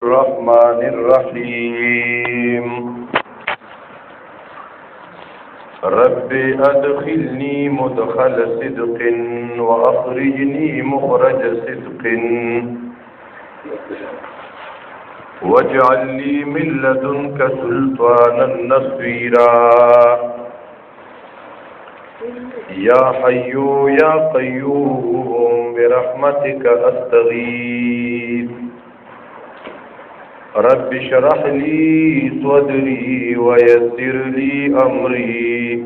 الرحمن الرحيم رب أدخلني مدخل صدق وأخرجني مخرج صدق واجعل لي من لدنك سلطانا نصيرا يا حي يا قيوم برحمتك أستغيث رب اشرح لي صدري ويسر لي أمري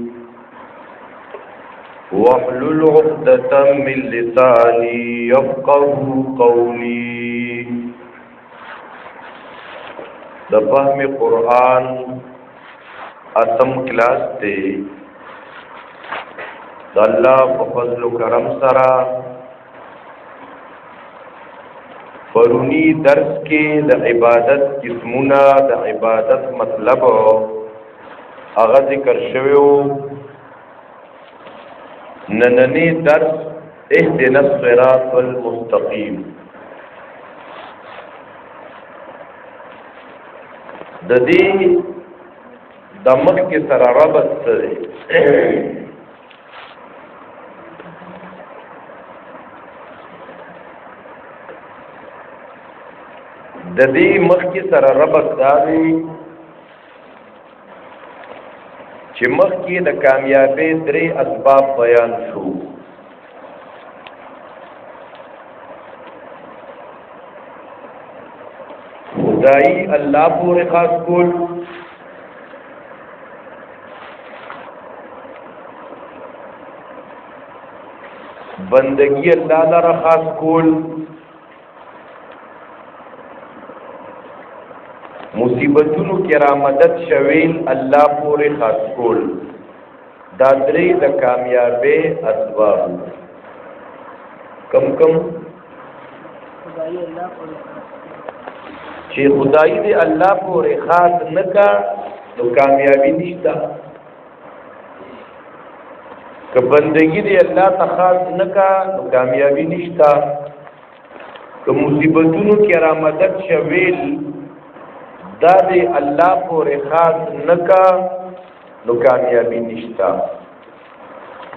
واحلل عقدة من لساني يفقه قولي د فهم قرآن اتم کلاس تے د الله په فضل و کرم سره پرونی درس کې د عبادت قسمونه د عبادت مطلب هغه ذکر شویو. نننی درس اهدنا الصراط المستقیم. د دې د مخکې سره ربط سره د دې مخکې سره ربط داري چې مخکې د کامیابی درې اسباب بیان شو. خدای الله پورې خاص کول، بندگی الله لپاره خاص کول، مصیبتونو کې را مدد شویل الله پورې خاص کول. دا درې د کامیابی اسباب. کم چې خدای دې الله پورې خاص نکا نو کامیابی نشته. که بندگی دې الله ته خاص نکا نو کامیابی نشته. که مصیبتونو کې را مدد شویل دا دی الله پورې خاص نکا نو کامیابی نشتا.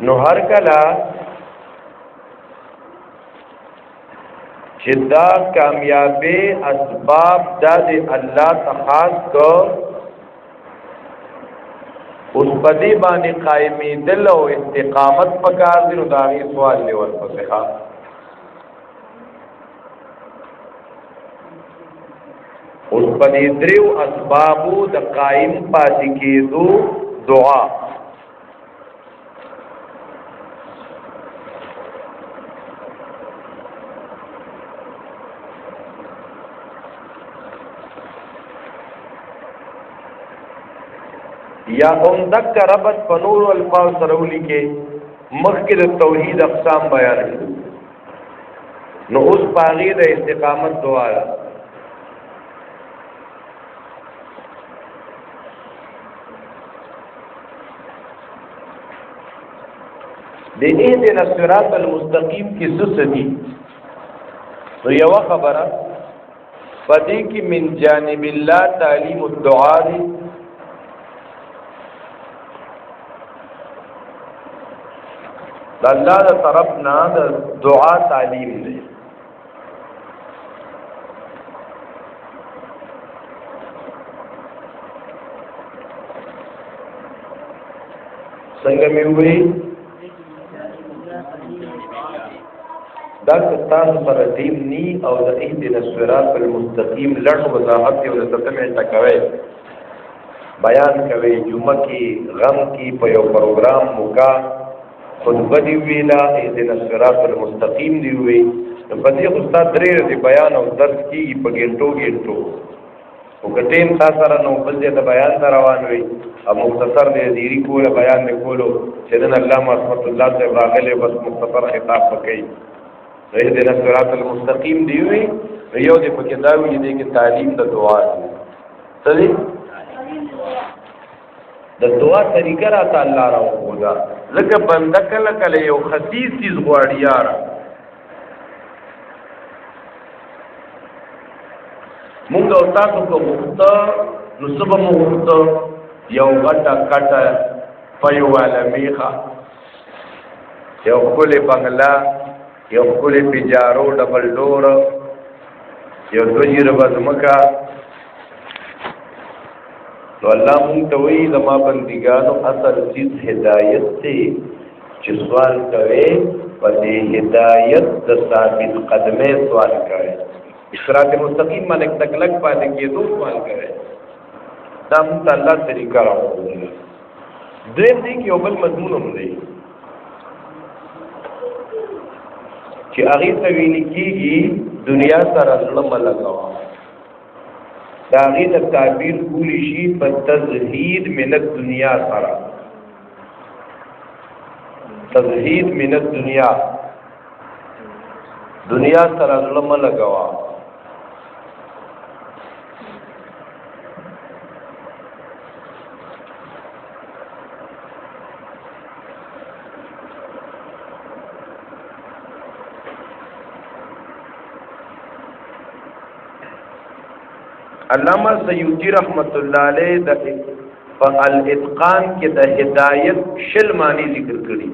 نو هر کله چې دا کامیابی اسباب دا دی الله ته خاص کو، اوس په دې باندې قائمېدل او استقامت پکار دی. نو دا غي سوال دی ورپسې اوس په دې دریو اسبابو د قائم پاتې کېدو دعا. یا هم دک ربط په نور الفاظ سره ولیکي مخکې د توحید اقسام بیان کړو. نو اوس باغی د استقامت دعا ده. د اهدنا الصراط المستقیم کې څه دي؟ نو یو خبره پدې کې من جانب الله تعلیم الدعاء دی. د الله تر طرف نه د دعا تعلیم دی. څنګه مې وې دا تاسو پر ټیم نی او د اهدنا الصراط المستقیم لړ وضاحت او تتمه ټکوي بیان کوي. جمعه کې غم کې په یو پروګرام موکا خطبه دی ویلا اهدنا الصراط المستقیم دی وی. په دې استاد درې دی بیان او درس کې په ګټو او کټین تاسو سره نو بل دې د بیان روان وي او مختصر دې دیری کوله بیان نه کولو چې د علامه رحمت الله صاحب راغله بس مختصر خطاب وکړي. اهدنا الصراط المستقیم دی وی یو دې په کې دا وی دې کې تعلیم د دعا دی. صحیح د دعا طریقه را تعالی راو دا لکه بنده کله کله یو خسیس چیز غواړي یار مونږ او تاسو کو مخته نو سبا مخته یو غټه کټه پيو والا میخه یو کلی بنگلا یو کلی پیجارو ډبل ډور یو دوجیره بزمکا نو الله مونږ ته وی زما بندګانو اصل چیز هدایت ته چې سوال کوي په دې هدایت د ثابت قدمه سوال کوي صراط مستقیم باندې تکلک پاتې کېدو سوال کوي دا مونږ الله طریقه راوړو دریم دې کې یو بل مضمون هم دی چې هغه ته ویل کېږي دنیا سره ظلم لګاوه دا هغه د تعبیر کولی شي په تزهید من الدنیا سره تزهید من الدنیا دنیا سره ظلم لګاوه علامہ سیوطی رحمت الله علیه د الاتقان کې د هدایت شل معنی ذکر کړي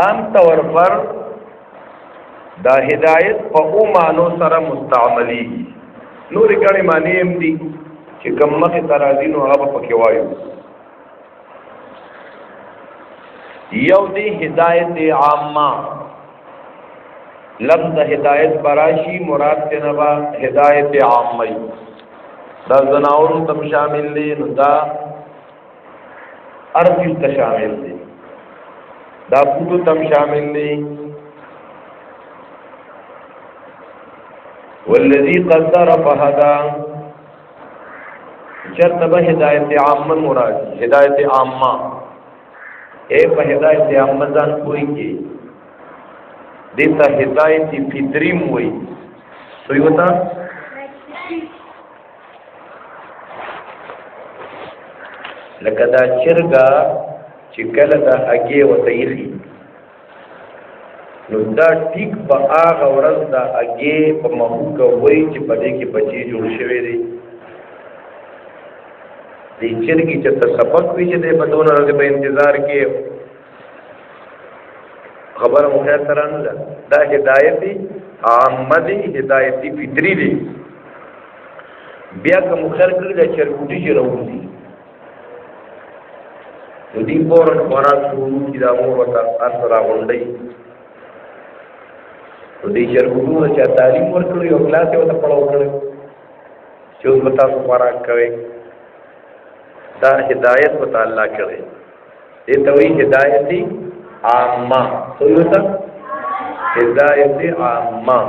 عام طور پر دا هدایت په او معنی سره مستعملي نور کړي معنی هم دي چې کوم مخه ترازی نو هغه پکې وایو یو دی ہدایت عامہ لفظ ہدایت براشی مراد کے نبا ہدایت عامہ دا زناور تم شامل دی نو دا ارضی تا شامل دی دا بوتو تم شامل دی والذی قدر فہدا چرتبہ ہدایت عامہ مراد ہدایت عامہ اے په هدایت عامزان کوئی کې دیتا هدایت فطری موي سوی وتا لکه دا چرګا چې کله دا اگې وته یخي نو دا ټیک په هغه ورځ دا اگې په مخوګه وای چې په دې کې بچي جوړ شوی دی دی چرګي چې سبق وی چې د بدون راځي په انتظار کې خبره مخه ترانه ده دا هدایت عامه دي هدایت فطری دي بیا کوم خلک د چرګوټي چې راوځي د دې پورن خوراک چې دا مور وتا اثر راغونډي د دې چرګوټو چې تعلیم ورکړي او کلاس یې وته پړاو کړي چې اوس وتا خوراک کوي دا ہدایت بتا اللہ کرے یہ توی ہدایت عامہ سویتا ہدایت عامہ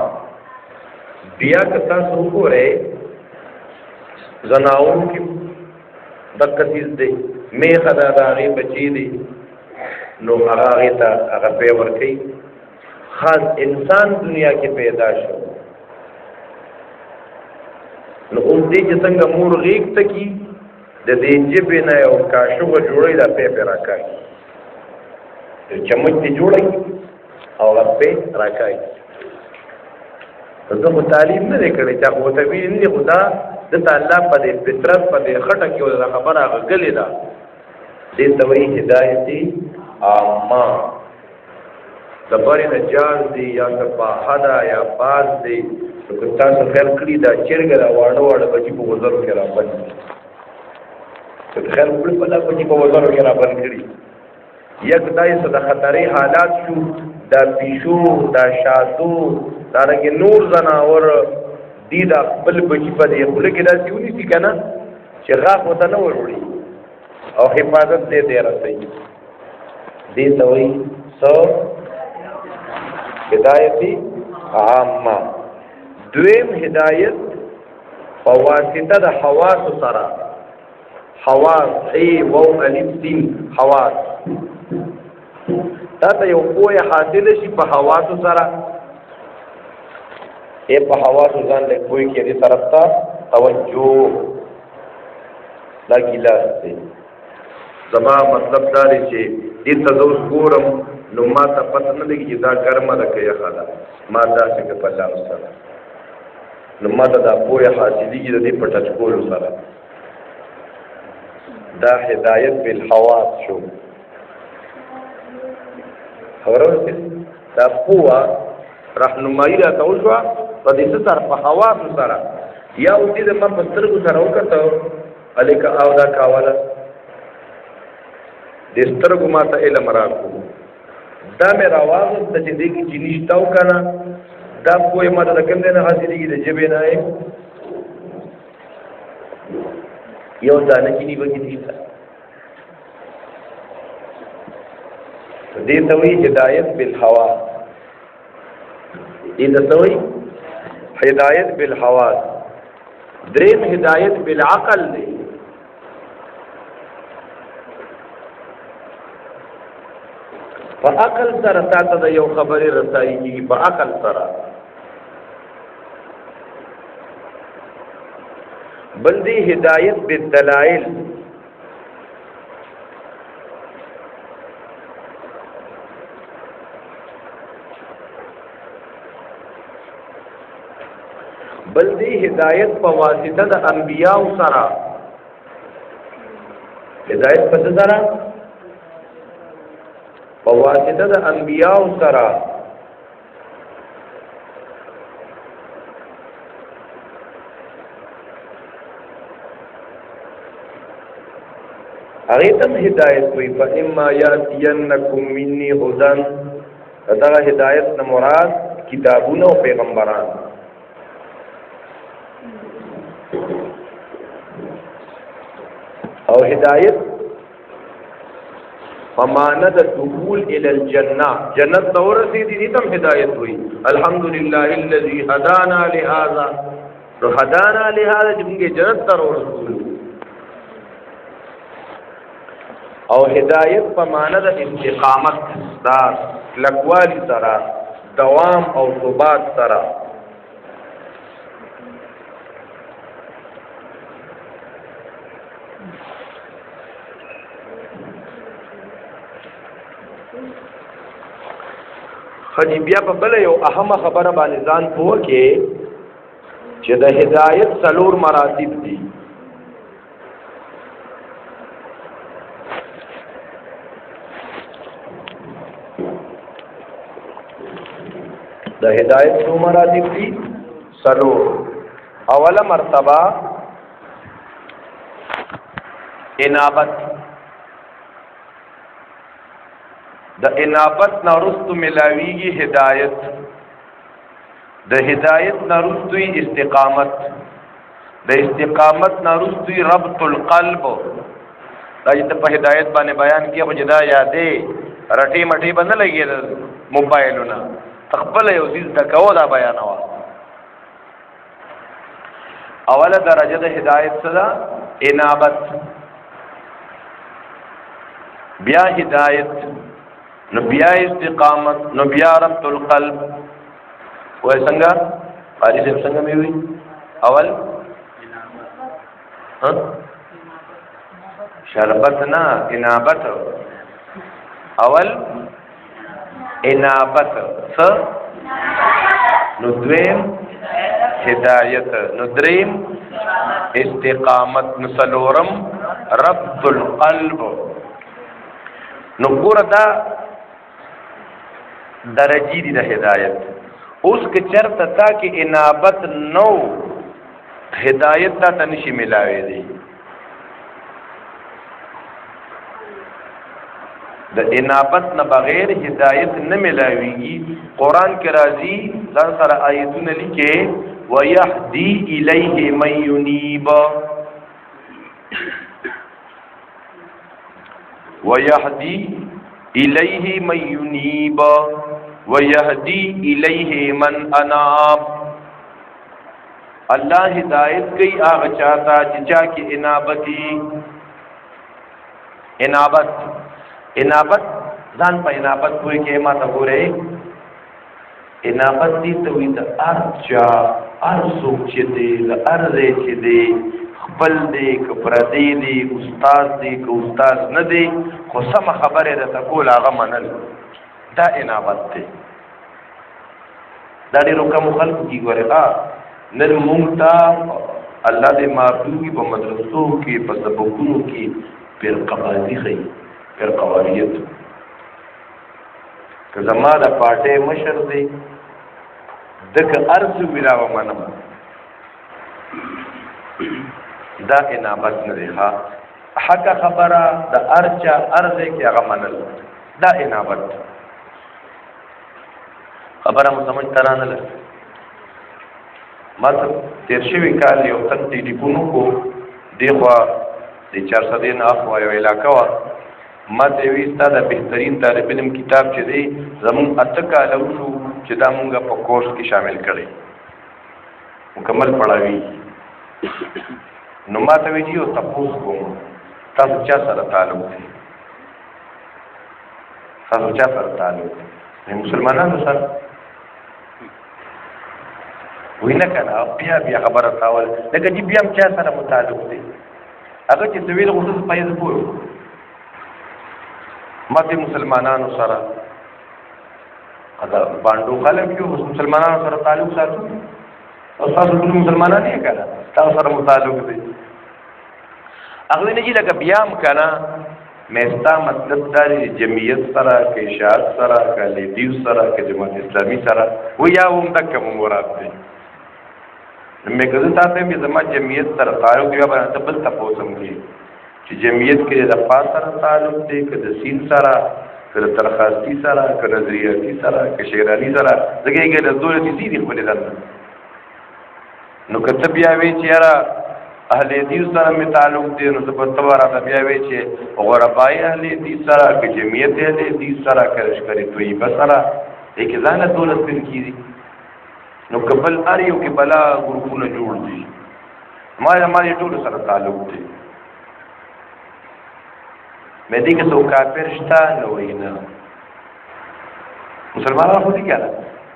بیا کتا سوکو رہے زناؤں کی دقتیز دے میں خدا داغی بچی دے نو اغاغی تا اغا پیور کئی خاص انسان دنیا کی پیدا شو نو ام دی جسنگا مور غیق تکی د دې جبې نه یو کاشوغه جوړی دا په راکای چمچ دی جوړی او په راکای زه په تعلیم نه کړی چې هغه ته وی نه خدا د تعالی په دې فطرت په دې خټه کې ول خبره غلې ده دې توي هدایت عامه دپاره نه جاز دی یا صفاحدا یا باز دی نو تاسو خیر کړی دا چرګ دا واړه واړه بچي په وزر کې را باندې خیر کړی په لا بچي په وزر کې را باندې یک دای څه د خطرې حالات شو دا پیشو دا شاتو دا رنګ نور زناور دی دا خپل بچی په دې خپل کې دا سیونی سي کنه چې غاښ وته نه وروړي او حفاظت دې دې راځي دې دوی سو هدایت عامه دویم هدایت په واسطه د حواس سره حواس ای وو الف سین حواس دا ته یو کوی حاصل شي په حواس سره اے په حواس ځان له کوی کې دې طرف ته توجه لا ګلاس دی زما مطلب دا دی چې دې ته زه اوس ګورم نو ما ته پته نه لګي چې دا ګرمه ده که یخه ده ما داسې که په لاس سره نو ما ته دا پوهه حاصلېږي د دې په ټچ کولو سره دا هدایت بالحواس شو خبره ورسېده دا پوهه رهنمایي راته وشوه په دې څه سره په حواسو سره یا اوس دې ما په سترګو سره وکتل هلکه او دا کاوله د سترګو ما ته علم راکړو دا مې راواغسته چې دې کې چې نشته او که نه دا پوهې ما ته د کوم ځای نه حاصلېږي د ژبې نه یو دانه چیني پکې نشته دې ته وایي هدایت بالحواس دې ته څه وایي هدایت بالحواس دریم هدایت بالعقل دی په عقل سره تاته د یو خبرې رسایي کېږي په عقل سره بل دی هدایت بالدلائل بل دی هدایت په واسطه د انبیاء سره هدایت په څه سره په واسطه د انبیاء سره هغه ته هدایت وي فإما يأتينكم مني هدى دا هدایت نه مراد کتابونه او پیغمبران او هدایت فمانه د دخول الى الجنه جنت ته ورسېدي دي تم هدایت وي الحمدلله الذي هدانا لهذا نو هدانا لهذا چې موږ جنت ته ورسېدو او هدایت فمانه د استقامت دا لکوالی سره دوام او ثبات سره خدای بیا په بل یو اهمه خبره باندې ځان پوه کې چې د هدایت څلور مراتب دي د هدایت څو مراتب دي څلور اوله مرتبه انابت د انابت نارستو ملاویږي هدایت د هدایت نارستوی استقامت د استقامت نارستوی ربط القلب دا چې په هدایت باندې بیان کې خو جدا یادې رټي مټي باندې لګي موبایلونه خپل یو ځل تکو دا بیانوا اوله درجه د هدایت سره انابت بیا هدایت نو بیا استقامت نو بیا ربط القلب وای څنګه قاری صاحب څنګه مې وی اول ها شربت نه انابت اول انابت س نو دویم هدایت نو دریم استقامت نو څلورم ربط القلب نو ګوره دا درجی دی د هدایت اوس که چرته تا کې انابت نو هدایت تا ته نشي ملاوي دی د انابت نه بغیر هدایت نه ملاويږي قران کې راځي ځان سره آیتونه لیکي ويهدي الیه من ينيب ويهدي الیه من ينيب ويهدي الیه من اناب الله هدایت کوي هغه چاته چې چا کې انابتي انابت ځان په انابت کوی کې ما ته ګورې انابت دي ته وي د ارچا ارسو چې دي د ارزه چې دي خپل دی که پردی دی استاد دی که استاد نه دی خو سمه خبره درته کول هغه منل دا انابت دی دا ډېرو کمو خلکو کې ګورې نن مونږ ته الله دې معافي په مدرسو کې په سبقونو کې فرقه‌بازي ښيي فرقه‌واریت که زما د پارټۍ مشر دی دغه ارز ویلا ومنم دا انابت نه دی ها حق خبره د ارچا ارزه کې هغه منل دا انابت خبره مو سمجھ ترانه لګ ما تیر شوی کال یو تن ټلیفون کو دیخوا د 400 نه اخوا یو علاقہ وا ما ته وی ستاسو بهترین طالب علم کتاب چې دی زمون اتکا لوشو چې دا مونږه په کورس کې شامل کړي مکمل پڑھاوی نو ما ته وی یو تاسو کوم تاسو چا سره تعلق دی تاسو چا سره تعلق دی مسلمانانو سره وینه کنه بیا خبره تاول لکه چې بیا چا سره متعلق دی هغه چې سویل غوښتل پیدا کوو ماته مسلمانانو سره دا باندې خلک یو مسلمانانو سره تعلق ساتو او تاسو ټول مسلمانان یې کړه تاسو سره متعلق دي هغه نه چې لکه بیا کنه مېستا مطلب دا جمعیت سره کې اشاعت سره کې لیدیو سره کې جماعت اسلامي سره و یا هم تک مراد دي مې کله تاسو به زما جمعیت سره تعلق دی باندې بل تاسو هم کې چې جمعیت کې د پاس سره تعلق دی که د سین سره که د ترخاستی سره که نظریاتی سره که شیرانی سره ځکه یې د دولت دي دی خپل دنه نو کته بیا وی چې یاره اهل حدیث سره می تعلق دی نو په تبارا بیا وی چې غربای اهل حدیث سره که جمعیت اهل حدیث سره که لشکری طیبه سره یک ځانه دولت پن کیږي نو قبل اړیو کې بلا ګروپونه جوړ دي ما ټول سره تعلق دی مې دې کې څو کافر شته نو وینا مسلمانانو خو دي کنه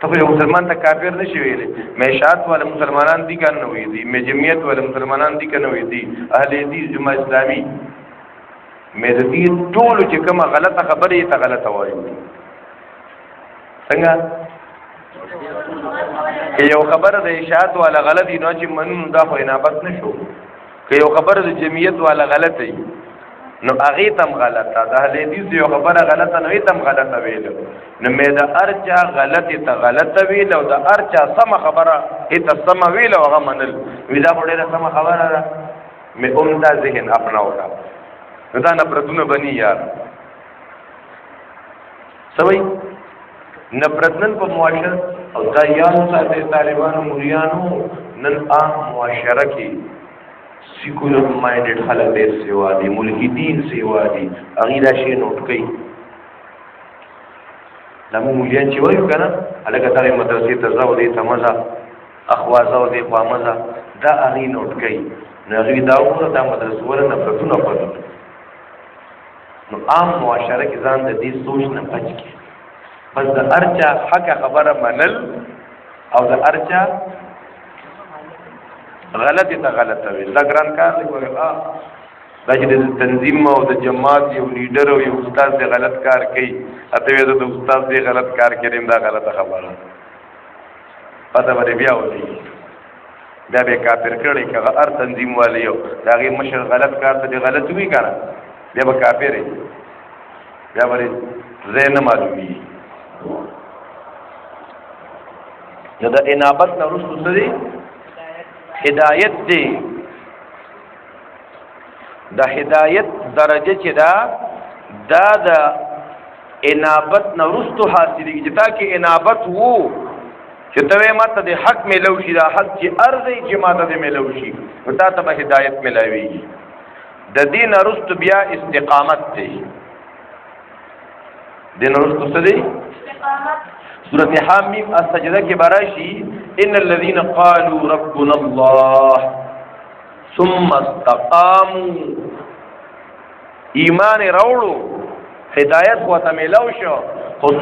ته یو مسلمان ته کافر نشي ویلې مې شات ول مسلمانان دي کنه وې دي مې جمعیت ول مسلمانان دي کنه وې دي اهل حدیث جماعت اسلامي مې دې ټول چې کومه غلطه خبره ته غلطه وایي څنګه که یو خبره د اشاعت والا غلطي نو چې منو دا خو انابت نشو که یو خبره د جمعیت والا غلطي نو هغه تم غلطه ده حدیث یو خبره غلطه نه تم غلطه ویل نو مې دا ارچا غلطه ته غلطه ویل او دا ارچا سم خبره ایت سم ویل او هغه منل ودا وړه سم خبره ده مې عمدہ ذهن اپناو کا دا نه پرتونه بني یار سوي نفرتن په معاشره او دا یاد ساتي طالبانو مليانو نن عام معاشره کې سیکولر مایندډ خلک ډېر سیوا دي ملحدین سیوا دي هغه دا شی نوٹ کوي لمو مليان چې وایو کنه هغه تاري مدرسې ته ځاو دي تمزه اخوازو دي قامزه دا هغه نوٹ کوي نو هغه دا وره دا مدرسې ورنه نفرتونه پدو نو عام معاشره کې ځان د دې سوچ نه بچ کی بس د ارچا حق خبره منل او د ارچا غلطی ته غلطه وي دا ګران کار دی ګوره دا چې د تنظیم او د جماعت یو لیډر او یو استاد دی غلط کار کوي اته وي د استاد دی غلط کار کوي دا غلطه خبره پته باندې بیا ودی دا به کافر کړي که هر تنظیم والی یو دا غي مشر غلط کار ته غلط وی کړه دا به کافر دی بیا ورې زین معلومي نو د انابت نه وروسته څه دی هدایت دی د هدایت درجه چې دا د انابت نه وروسته حاصلېږي چې تا کې انابت وو چې ته ماته د حق ملو شي دا حق چې ارزي چې ماته د ملو شي نو تا ته به هدایت ملاويږي د دین وروسته بیا استقامت دی دین وروسته څه دی سورة حامیم السجدہ کے براشی ان الذين قالوا ربنا الله ثم استقاموا ایمان روڑو ہدایت کو تمیلو شو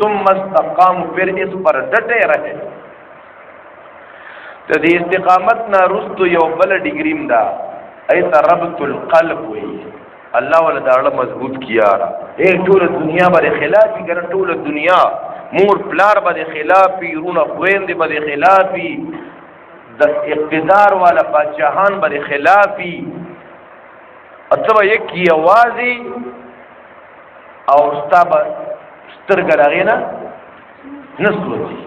ثم استقاموا پھر اس پر ڈٹے رہے تو دی استقامت نا رستو یو بل ڈگریم دا ایت ربط القلب وی الله ولا دا مضبوط کیارا اے ټول دنیا باندې خلافی کړه ټول دنیا مور پلار باندې خلافی رونه خويندې باندې خلافی د اقتدار والا بادشاہان باندې خلافی اتبا یک کی आवाज़ی او استاب سترګ راغینا نسوتی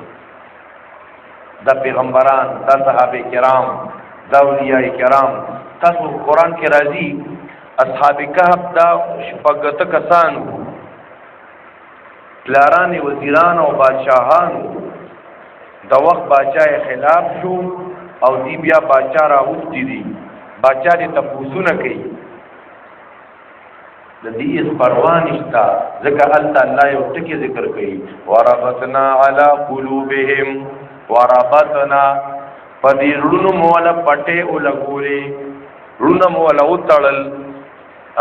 دا پیغمبران دا صحابه کرام دا اولیاء کرام تاسو قرآن کې راځي اصحاب کهف دا شپږ کسان پلاران وزیران او بادشاہان دا وخت بادشاہ خلاف شو او دی بیا بادشاہ راوځي دي بادشاہ دې تفوسونه کوي د دې اس پروا نشتا ذکر الله یو ټکی ذکر کوي وربطنا علی قلوبهم وربطنا پدې رونو مولا پټه او لګوري رونو مولا وتړل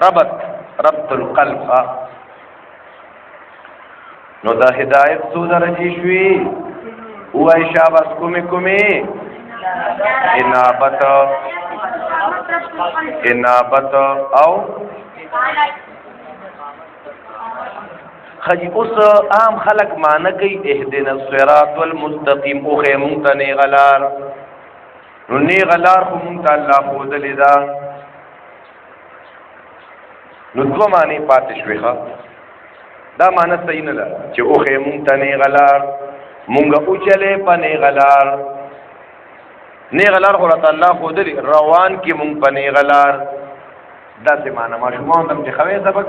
ربط القلب نو دا هدایت سو درجه شوي وای شاباس کومه انابت او خجی اوس عام خلق معنی کوي اهدنا الصراط المستقيم او خیمون ته نه غلار نو نه غلار خو مونږ ته الله خو دلیدا نو دوه معنی پاتې شوي ښه دا معنی صحیح نه ده چې او خیمون ته نه غلار مونږ او چلے پنه غلار نه غلار خو الله خو دلی روان کې مونږ پنه غلار دا څه معنی ما شومان تم چې خوي سبق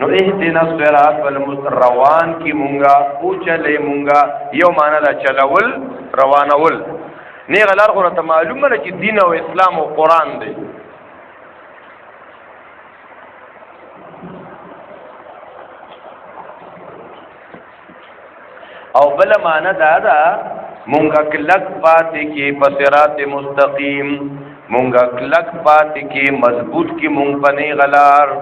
نو اهدنا الصراط والمستروان کی مونږه او چلے مونږه یو معنا دا چلول روانول نه غلار خو ته معلومه نه چې دین او اسلام او قران دی او بل معنا دا مونږه کلک پاتې کې بصیرات مستقیم مونږه کلک پاتې کې مضبوط کې مونږ پنه غلار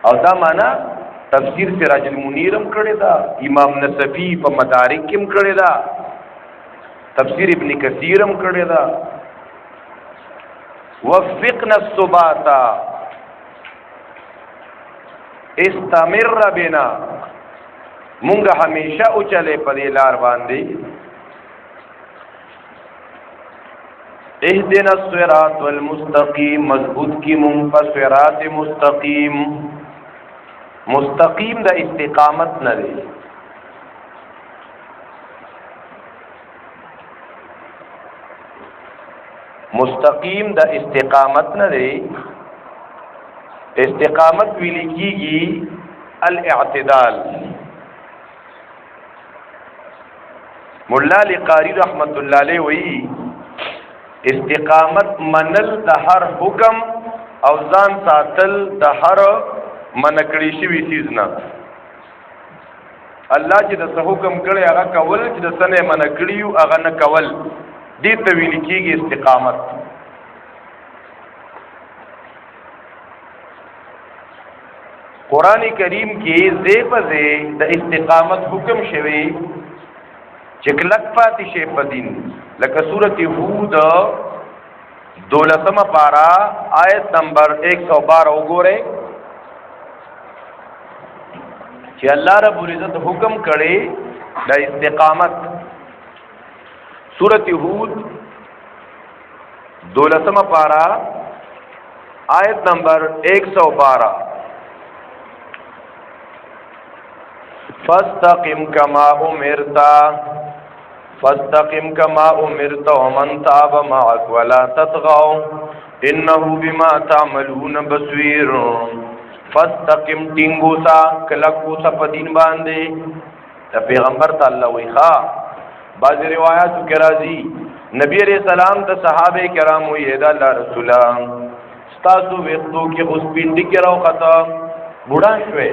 او دا معنا تفسیر سراج المنیرم کړی دا امام نصفی په مدارک کې کړی دا تفسیر ابن کثیرم کړی دا وفقنا الثبات استمر بنا مونږه همیشه او چلے په دې لار باندې اهدنا الصراط والمستقيم مضبوط کی مونږ په صراط مستقیم مستقیم دا استقامت نه دی مستقیم دا استقامت نه دی استقامت ویل کیږي الاعتدال مولا علی قاری رحمت الله علیه وی استقامت منل د هر حکم او ځان ساتل د هر منکړی شوی چیز نه الله چې د حکم کړي هغه کول چې د سنه منکړیو هغه نه کول دې ته ویل کېږي استقامت قران کریم کې زې په زې د استقامت حکم شوی چې کلک پاتې شي په دین لکه سورته هود 12 پارا آیت نمبر 112 وګورئ چې الله رب العزت حکم کړي د استقامت سورۃ هود 12 پارا آیت نمبر 112 فاستقم كما امرت ومن تاب معك ولا تطغوا انه بما تعملون بصير فاستقم ټینګوسا کلکوسا په دین باندې د پیغمبر تعالی وی ښا بعض روایت کې راځي نبی عليه السلام ته صحابه کرام وی دا الله رسول تاسو وختو کې اوس پینډي کې راو خطا بوډا شوي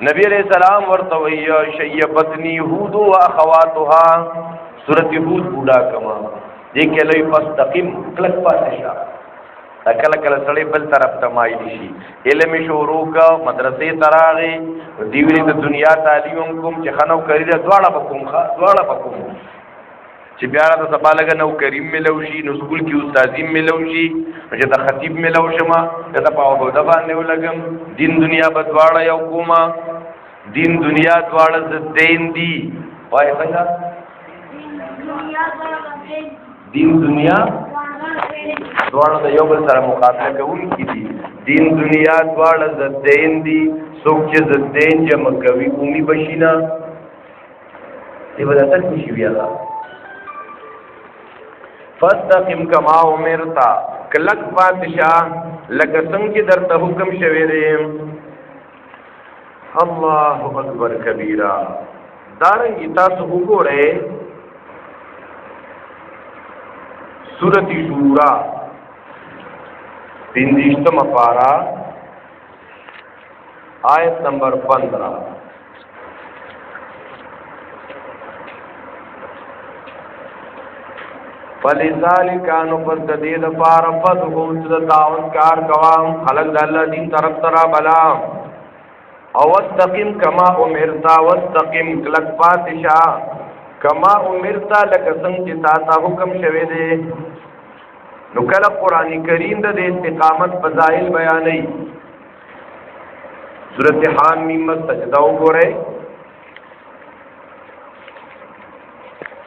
نبی علیہ السلام ورته وی شیبتنی هود و اخواتها سورۃ هود بوډا کما دې کې لوی فاستقم کلک پاتې شه کله کله سړی بل طرف ته مایل شي علم شروع کا مدرسې تراغي دیوی د دنیا تعلیم کوم چې خنو کړی دا دواړه بکوم چې بیا را د سبا لګه نو کریم ملو شي نو سکول کې استادي ملو شي چې د خطیب ملو شمه د په او د باندې ولګم دین دنیا بدواړه یو کومه دین دنیا دواړه د دین دی وای څنګه دین دنیا دواړه د یو بل سره مقابله کوونکي دي دین دنیا دواړه د دین دي څوک چې د دین جمع کوي اومي بشینا دی بداتل شي بیا فاستقم کما امرتا کلک پاتشاہ لکه څنګه درته حکم شوی دی الله اکبر کبیره دارنګ تاسو وګورئ سورۃ شورا 30 پارا آیت نمبر 15 فلذالک انو پر تدید فارفت هو تعاون کار کوام خلق د الله دین طرف ترا بلا او واستقم کما امرتا واستقم کلک پاتشا کما امرتا لک څنګه تا ته حکم شوه دې نو کله قران کریم د استقامت فضائل بیانې سورۃ حامیم سجدہ وګورئ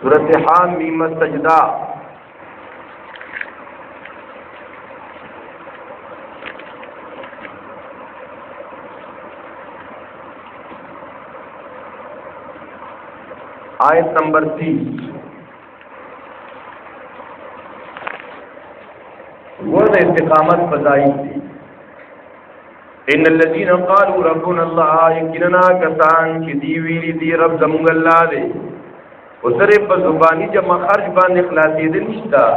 سورۃ حامیم سجدہ آیت نمبر 30 ورد استقامت فضائل دی ان الذين قالوا ربنا الله یقینا کسان چې دی ویلي دی رب زموږ الله دی وسره په زبانی جمع خرج باندې خلاصې دي نشتا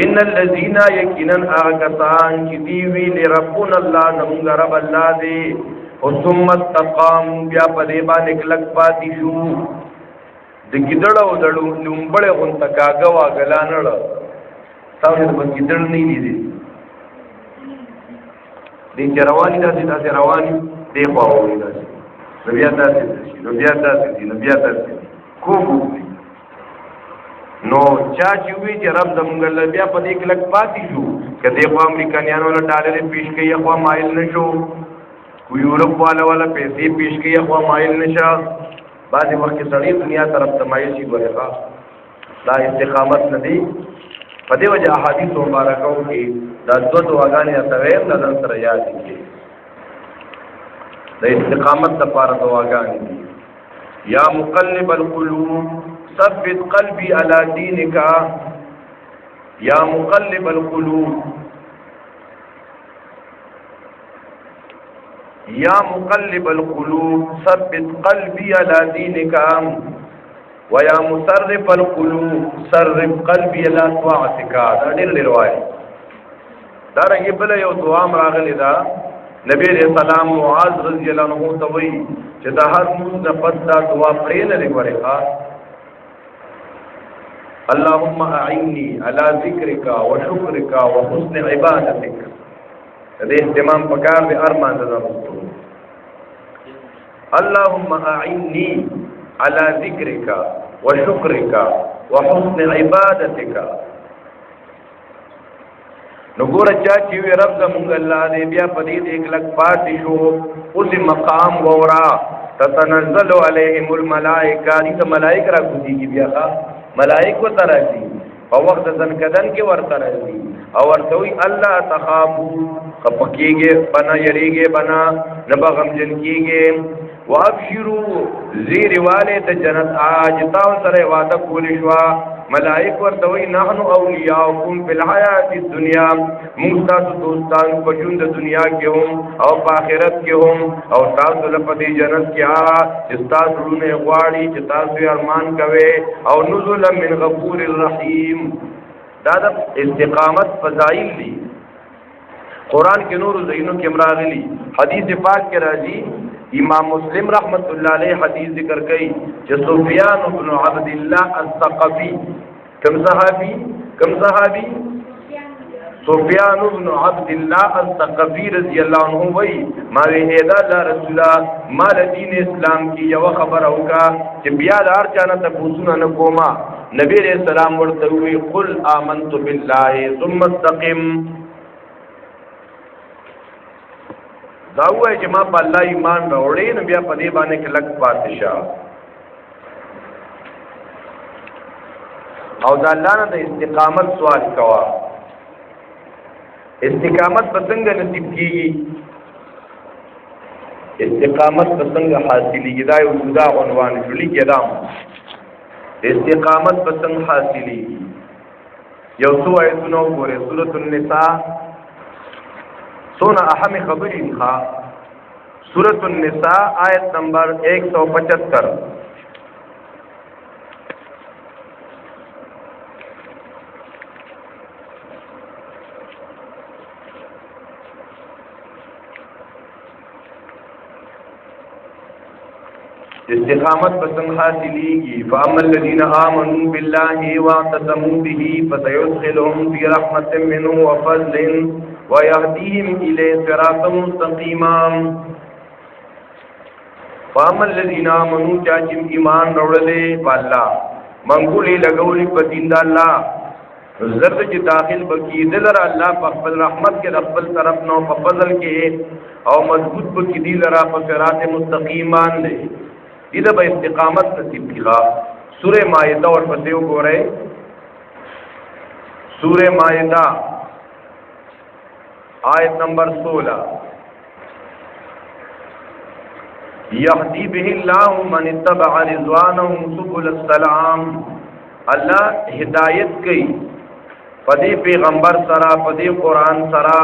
ان الذين یقینا کسان چې دی ویلي ربنا الله زموږ رب الله دی او ثم استقاموا بیا په دې باندې کلک پاتې شو د ګډړو دړو لومبړې غونته کاګه واګلانړ تاسو په ګډړ نه لیدي دې چرواني داسې رواني دی خو وایي داسې نو بیا داسې کوو نو چا چې وی چې رب زمونږ الله بیا په دې کلک پاتې شو کله خو امریکایانو له ډالر پیش کوي خو مایل نشو کو یورپ والا پیسې پیش کوي خو مایل نشه بعضې وخت کې سړی دنیا طرف ته مایل شي ورغه دا استقامت نه دی په دې وجه احادیث مبارکو کې دا دوه دعاګانې اتوي د ځان سره یاد کړئ د استقامت لپاره دعاګانې یا مقلب القلوب ثبت قلبي على دينك یا مقلب القلوب یا مقلب القلوب ثبت قلبي على دينك ويا مصرف القلوب صرف قلبي على طاعتك دا ډېر وایي دا رنګ بل یو دعا راغلی دا نبی رسول الله معاذ رضی الله عنه ته وایي چې دا هر موږ د پد دا دعا پرې نه لګوري اللهم اعني على ذكرك وشكرك وحسن عبادتك دې اهتمام پکار به ارمان ده اللهم اعني على ذكرك وشكرك وحسن عبادتك نګور چا چې وی رب زمونږ الله دې بیا پدې دې کلک پاتې شو اوس مقام وورا تتنزل عليهم الملائکه دې ملائکه را کوي بیا ملائکه ترازی په وخت ځنکدن کې ورته راځي او ورته وی الله تخافو خپکیږي بنا یریږي بنا نه غمجن کیږي وابشروا زیر والے ته جنت اج تاسو سره وعده کول شو ملائک ورته وی نحنو اولیاءکم فی الحیات الدنیا موږ تاسو دوستان په ژوند د دنیا کې هم او په آخرت کې هم او تاسو له پدې جنت کې چې تاسو نه غواړي چې تاسو ارمان کوي او نزل من غفور الرحیم دا د استقامت فضائل دي قران کې نور زینو کې مراغلی حدیث پاک کې راځي امام مسلم رحمت الله علیه حدیث ذکر کړي چې سفیان بن عبد الله الثقفي کم صحابي سفیان بن عبد الله الثقفی رضی اللہ عنہ وی ما ویدا دا رسول مال دین اسلام کی یو خبر اوکا چې بیا دار چانه ته پوښتنه نه کوما نبی علیہ السلام ورته وی قل آمنت بالله ثم استقم دا وای چې ما په الله ایمان راوړې نو بیا په دې باندې کې لګ پاتشا او دا الله نه د استقامت سوال کوا استقامت پسنګ نصیب کیږي استقامت پسنګ حاصلېږي دا یو دا عنوان شولې کېدام استقامت پسنګ حاصلېږي یو څو آیتونه وګورئ سورۃ النساء سونا اهم خبرې ښه سورۃ النساء آیت نمبر 175 استقامت پسند حاصلیږي فاما الذين امنوا بالله واعتصموا به فسيدخلهم في رحمة منه وفضل ويهديهم اليه صراطا مستقيما فاما الذين امنوا چاچم ایمان وروړلې الله منګولې لګولې په دین د الله زرد چې داخل بکی دلر الله په خپل رحمت کې خپل طرف نو په فضل کې او مضبوط بکی دی لرا په صراط مستقیمان دی دې به استقامت نصیب کړه سورہ مائدہ اور پسې وګورئ سورہ مائدہ آیت نمبر 16 یهدی به الله من اتبع رضوانه سبل السلام الله هدایت کوي پدې پیغمبر سره پدې قران سره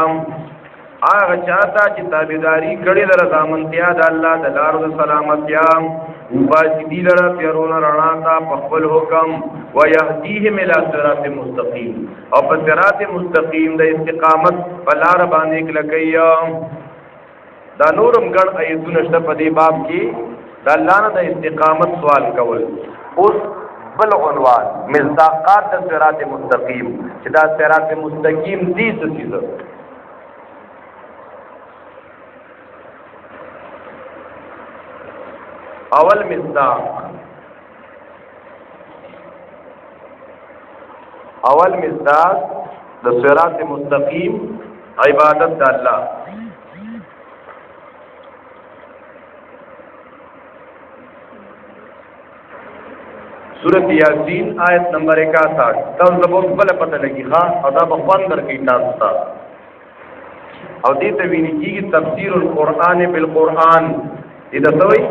هغه چاته چې تابعداري کړي در ضامنتیا د الله د لار د سلامتیا وباسي لره پیرونه رڼا تا په خپل حکم ويهديهم الى صراط مستقيم او په صراط مستقيم د استقامت په لار باندې کلکیا دا نورم ګڼ ایتونه شته په دې باب کې د الله نه د استقامت سوال کول اوس بل عنوان مصداقات د صراط مستقيم چې دا صراط مستقيم دي څه چیزه اول مصداق د صراط مستقیم عبادت د الله سورۃ یاسین آیت نمبر 61 تاسو به بل پته لګی ها او دا بخوان درکې تاسو ته او دې ته ویني کیږي تفسیر القرآن بالقرآن دې ته وایي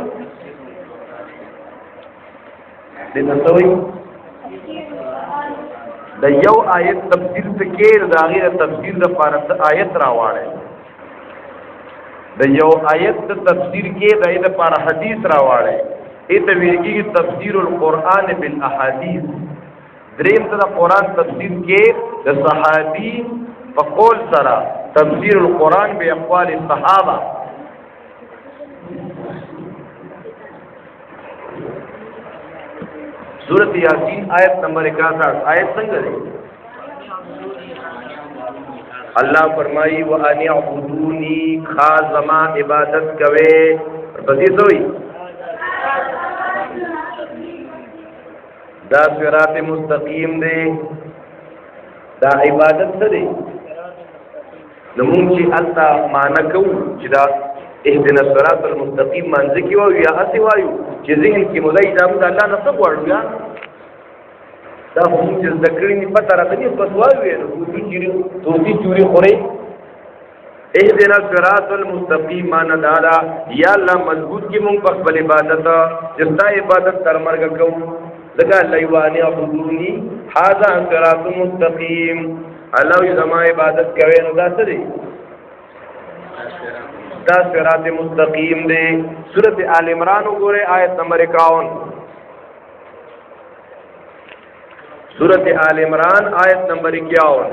د یو آیت تفسیر څخه د غیر تفسیر د پاره آیت راوړل د یو آیت د تفسیر کې د دې لپاره حدیث راوړل ایته ویږي تفسیر القرآن بالاحاديث دریم د قرآن تفسیر کې د صحابي په قول سره تفسیر القرآن باقوال الصحابه سورۃ یاسین آیت نمبر 61 آیت څنګه ده الله فرمایي وان اعبدوني خاصما عبادت کوي پدې دوی دا صراط مستقیم دی دا عبادت څه دی نمون چې الله معنا کو چې دا اهدنا الصراط المستقيم منځ کې وایو یا اسی وایو چې ذهن کې مولای دا الله نه څه غواړو یا دا هم چې ذکرې نه پته راځي پس وایو نو توتی چوری خوري اهدنا الصراط المستقيم معنا دا یا الله مضبوط کې مونږ په خپل عبادت چې ستا عبادت تر مرګ کوو لکه الله یوانی عبدونی هذا صراط مستقيم الله یې زما عبادت کوي نو دا څه دی دا صراط مستقیم دی سورۃ آل عمران وګوره آیت نمبر 51 سورۃ آل عمران آیت نمبر 51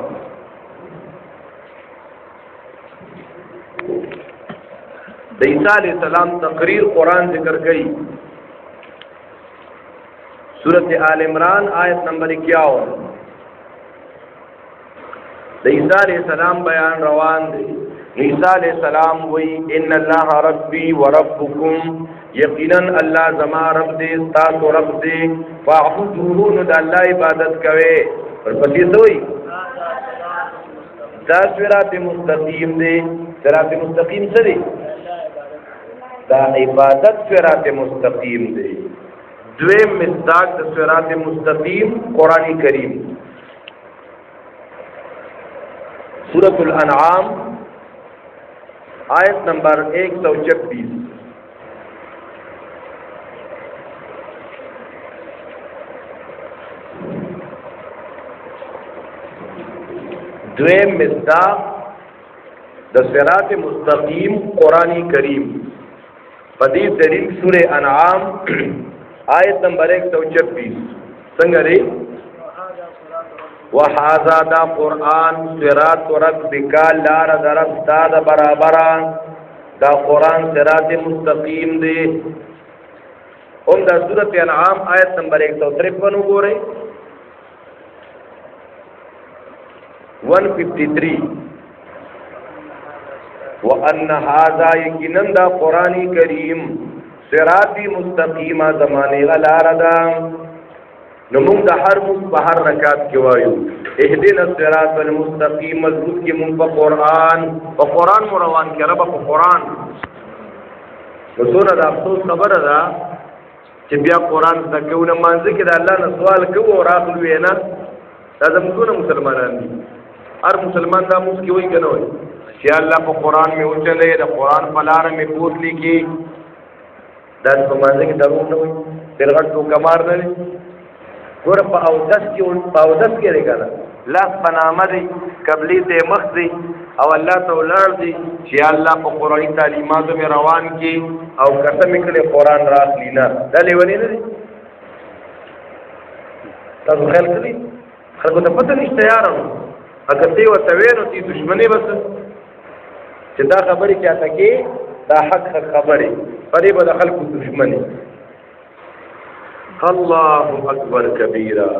د عیسی علیہ السلام تقریر قرآن ذکر کړي سورۃ آل عمران آیت نمبر 51 د د عیسی علیہ السلام بیان روان دی. عیسی علیہ السلام وی ان الله ربی و ربکم، یقینا الله زما رب دی تاسو رب دی، فاعبدوه نو د الله عبادت کوئ. ورپسې دوی دا صراط مستقیم دی. صراط مستقیم څه دی؟ دا عبادت صراط مستقیم دی. دویم مصداق د صراط مستقیم قرآن کریم سورۃ الانعام آیت نمبر 126. دویم مصداق د صراط مستقیم قرآن کریم پدې دلیل سورہ انعام آیت نمبر 126 څنګه لري؟ وهذا دا قرآن صراط ربک لار درب تا د برابر، دا قرآن صراط مستقیم دی. هم دا سورۃ انعام آیت نمبر 153 وګورئ 153. وان هذا یقینا دا قرآن کریم صراط مستقیم زمانه غلار دا. نو موږ د هر هر رکعت کې وایو اهدنا الصراط المستقیم، مضبوط کې موږ په قرآن مو روان کې رب په قرآن. نو څونه د افسوس خبره ده چې بیا قرآن زده کوو، مانځه کې د الله نه سوال کوو او راغلو یې نه. دا زموږ مسلمانان دي. هر مسلمان دا موږ کې وایي که نه وایي چې الله په قرآن مې وچلې، د قرآن په لاره مې بوتلی کې. دا په مانځه کې دروغ نه وایي، ډېر غټ ټوکمار نه دی. ګوره په اودس کې دی که نه، لاس په نامه دی، قبلې ته مخ دی او الله ته ولاړ دی چې الله په قرآني تعلیماتو مې روان کې او قسم یې کړی قرآن راخلي نه. دا لیونی نه دی؟ تاسو خیال کړئ خلکو ته پته نشته یاره. اگر دی ورته ویې نو تی دشمني بس چې دا خبرې چاته کې دا حق خبرې په دې به د خلکو دشمني. الله اکبر کبیرہ.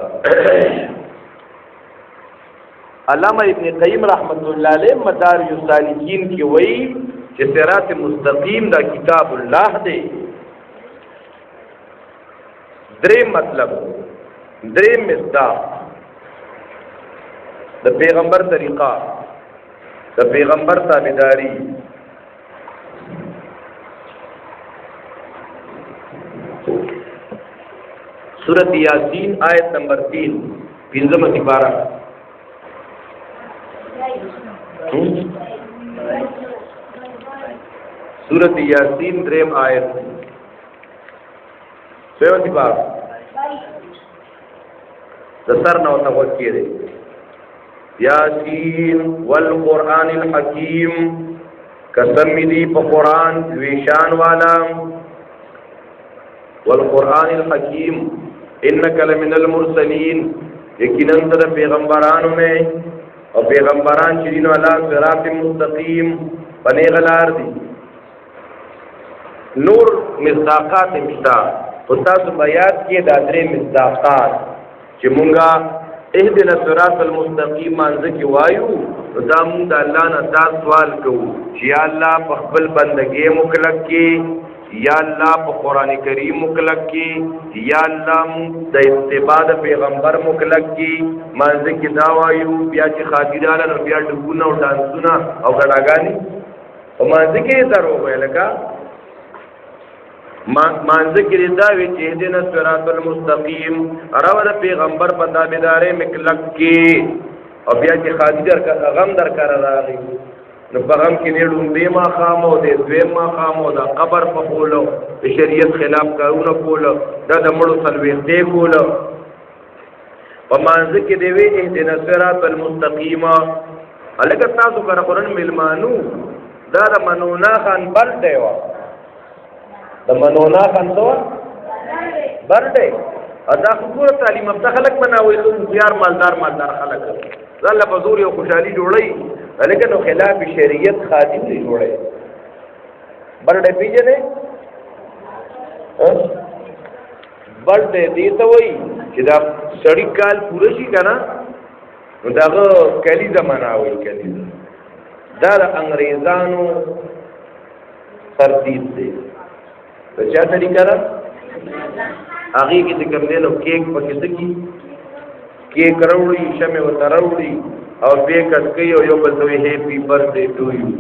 علامہ ابن قیم رحمت اللہ علیہ مدارج السالکین کی وئی چې صراط مستقیم دا کتاب الله دی. دریم مطلب، دریم مصداق د پیغمبر طریقہ، د پیغمبر تابعداری. سورۃ یاسین آیت نمبر 3 پنځمه سپارہ. سورۃ یاسین دریم آیت سورۃ سپارہ د سر نو توکې دی. یاسین والقرآن الحکیم، قسم دی په قرآن ویشان والا. والقرآن الحکیم انک لمن المرسلین، یقینا تر پیغمبرانو میں او پیغمبران چې دین والا صراط مستقیم بنے غلار دی. نور مصداقات مشتا او تاسو بیات کې دا درې مصداقات چې مونږه اهدنا الصراط المستقیم مانځه کې وایو، دا مونږ د الله نه دا سوال کوو چې یا الله په خپل بندګۍ مکلک کې، یا الله په قرآن کریم مکلک کی، یا الله د اتباع د پیغمبر مکلک کی. مانځه کې دا وایو بیا چې خاطرانه نو بیا ډبونه او ډانسونه او غړاګانې په مانځه کې دروغ ویل کا. مانځه کې دا وی چې اهدنا الصراط المستقیم راو د پیغمبر په تابعداري مکلک کی او بیا چې خاطر غم در کار راغی نو په غم کې نیړو به ما خامو دې دوی ما خامو دا قبر په کولو د شریعت خلاف کارونه کولو دا د مړو سلويختې کولو. په مانځه کې دی وی اهدنا الصراط المستقیم. الګا تاسو کار قرآن ملمانو دا د منونا خان بل دی وا د منونا خان څو بر دی ادا خو تعلیم افته خلک بناوي خو زیار مالدار خلک زله په زور یو خوشحالي جوړي لیکن نو خلاف شریعت خادم نه جوړي. برډه پیژنې برډه دې ته وایي چې دا سړی کال پوره شي کنه نو داغه کلیزه مناوي کلیزه دا د انګريزانو ترتیب دی په چا طریقه را هغه کې کوم دی نو کیک پکې سکی کیک راوړي شمه و تراوړي او به کټکي او یو بل دوی هپی برثډے ټو یو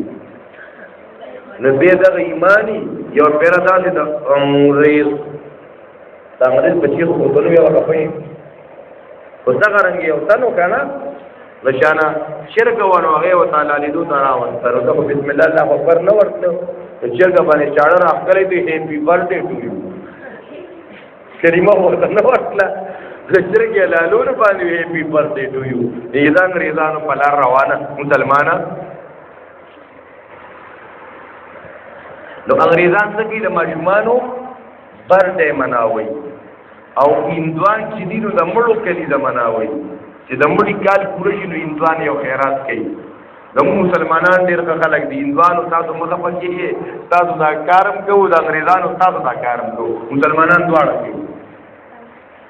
نو به دا ایمانی یو پیرا د انګريز تامرز بچی خو بنو یو راپې اوس دا رنګ یو تنو کنه لشانا شرک ورو هغه وتعالى لیدو تراون تر ته بسم الله الله اکبر نو ورته شرک باندې چاړه راخلې دی هپی برثډے ټو یو کریمه ورته نو ورتله شرک لالون باندې هپی برثډے ټو یو دې انګريزانو په لار روانه مسلمانانه نو انګريزان څه کوي د ماشومانو برثډے مناوي او هندوان چې دي نو د مړو کلیزه مناوي چې د مړي کال پوره شي نو هندوان یو خیرات کوي د مسلمانان ډېر خلک دي هندوانو تاسو مخه پکې تاسو دا کارم کوو د انګريزانو تاسو دا کارم کوو مسلمانان دواړه کوي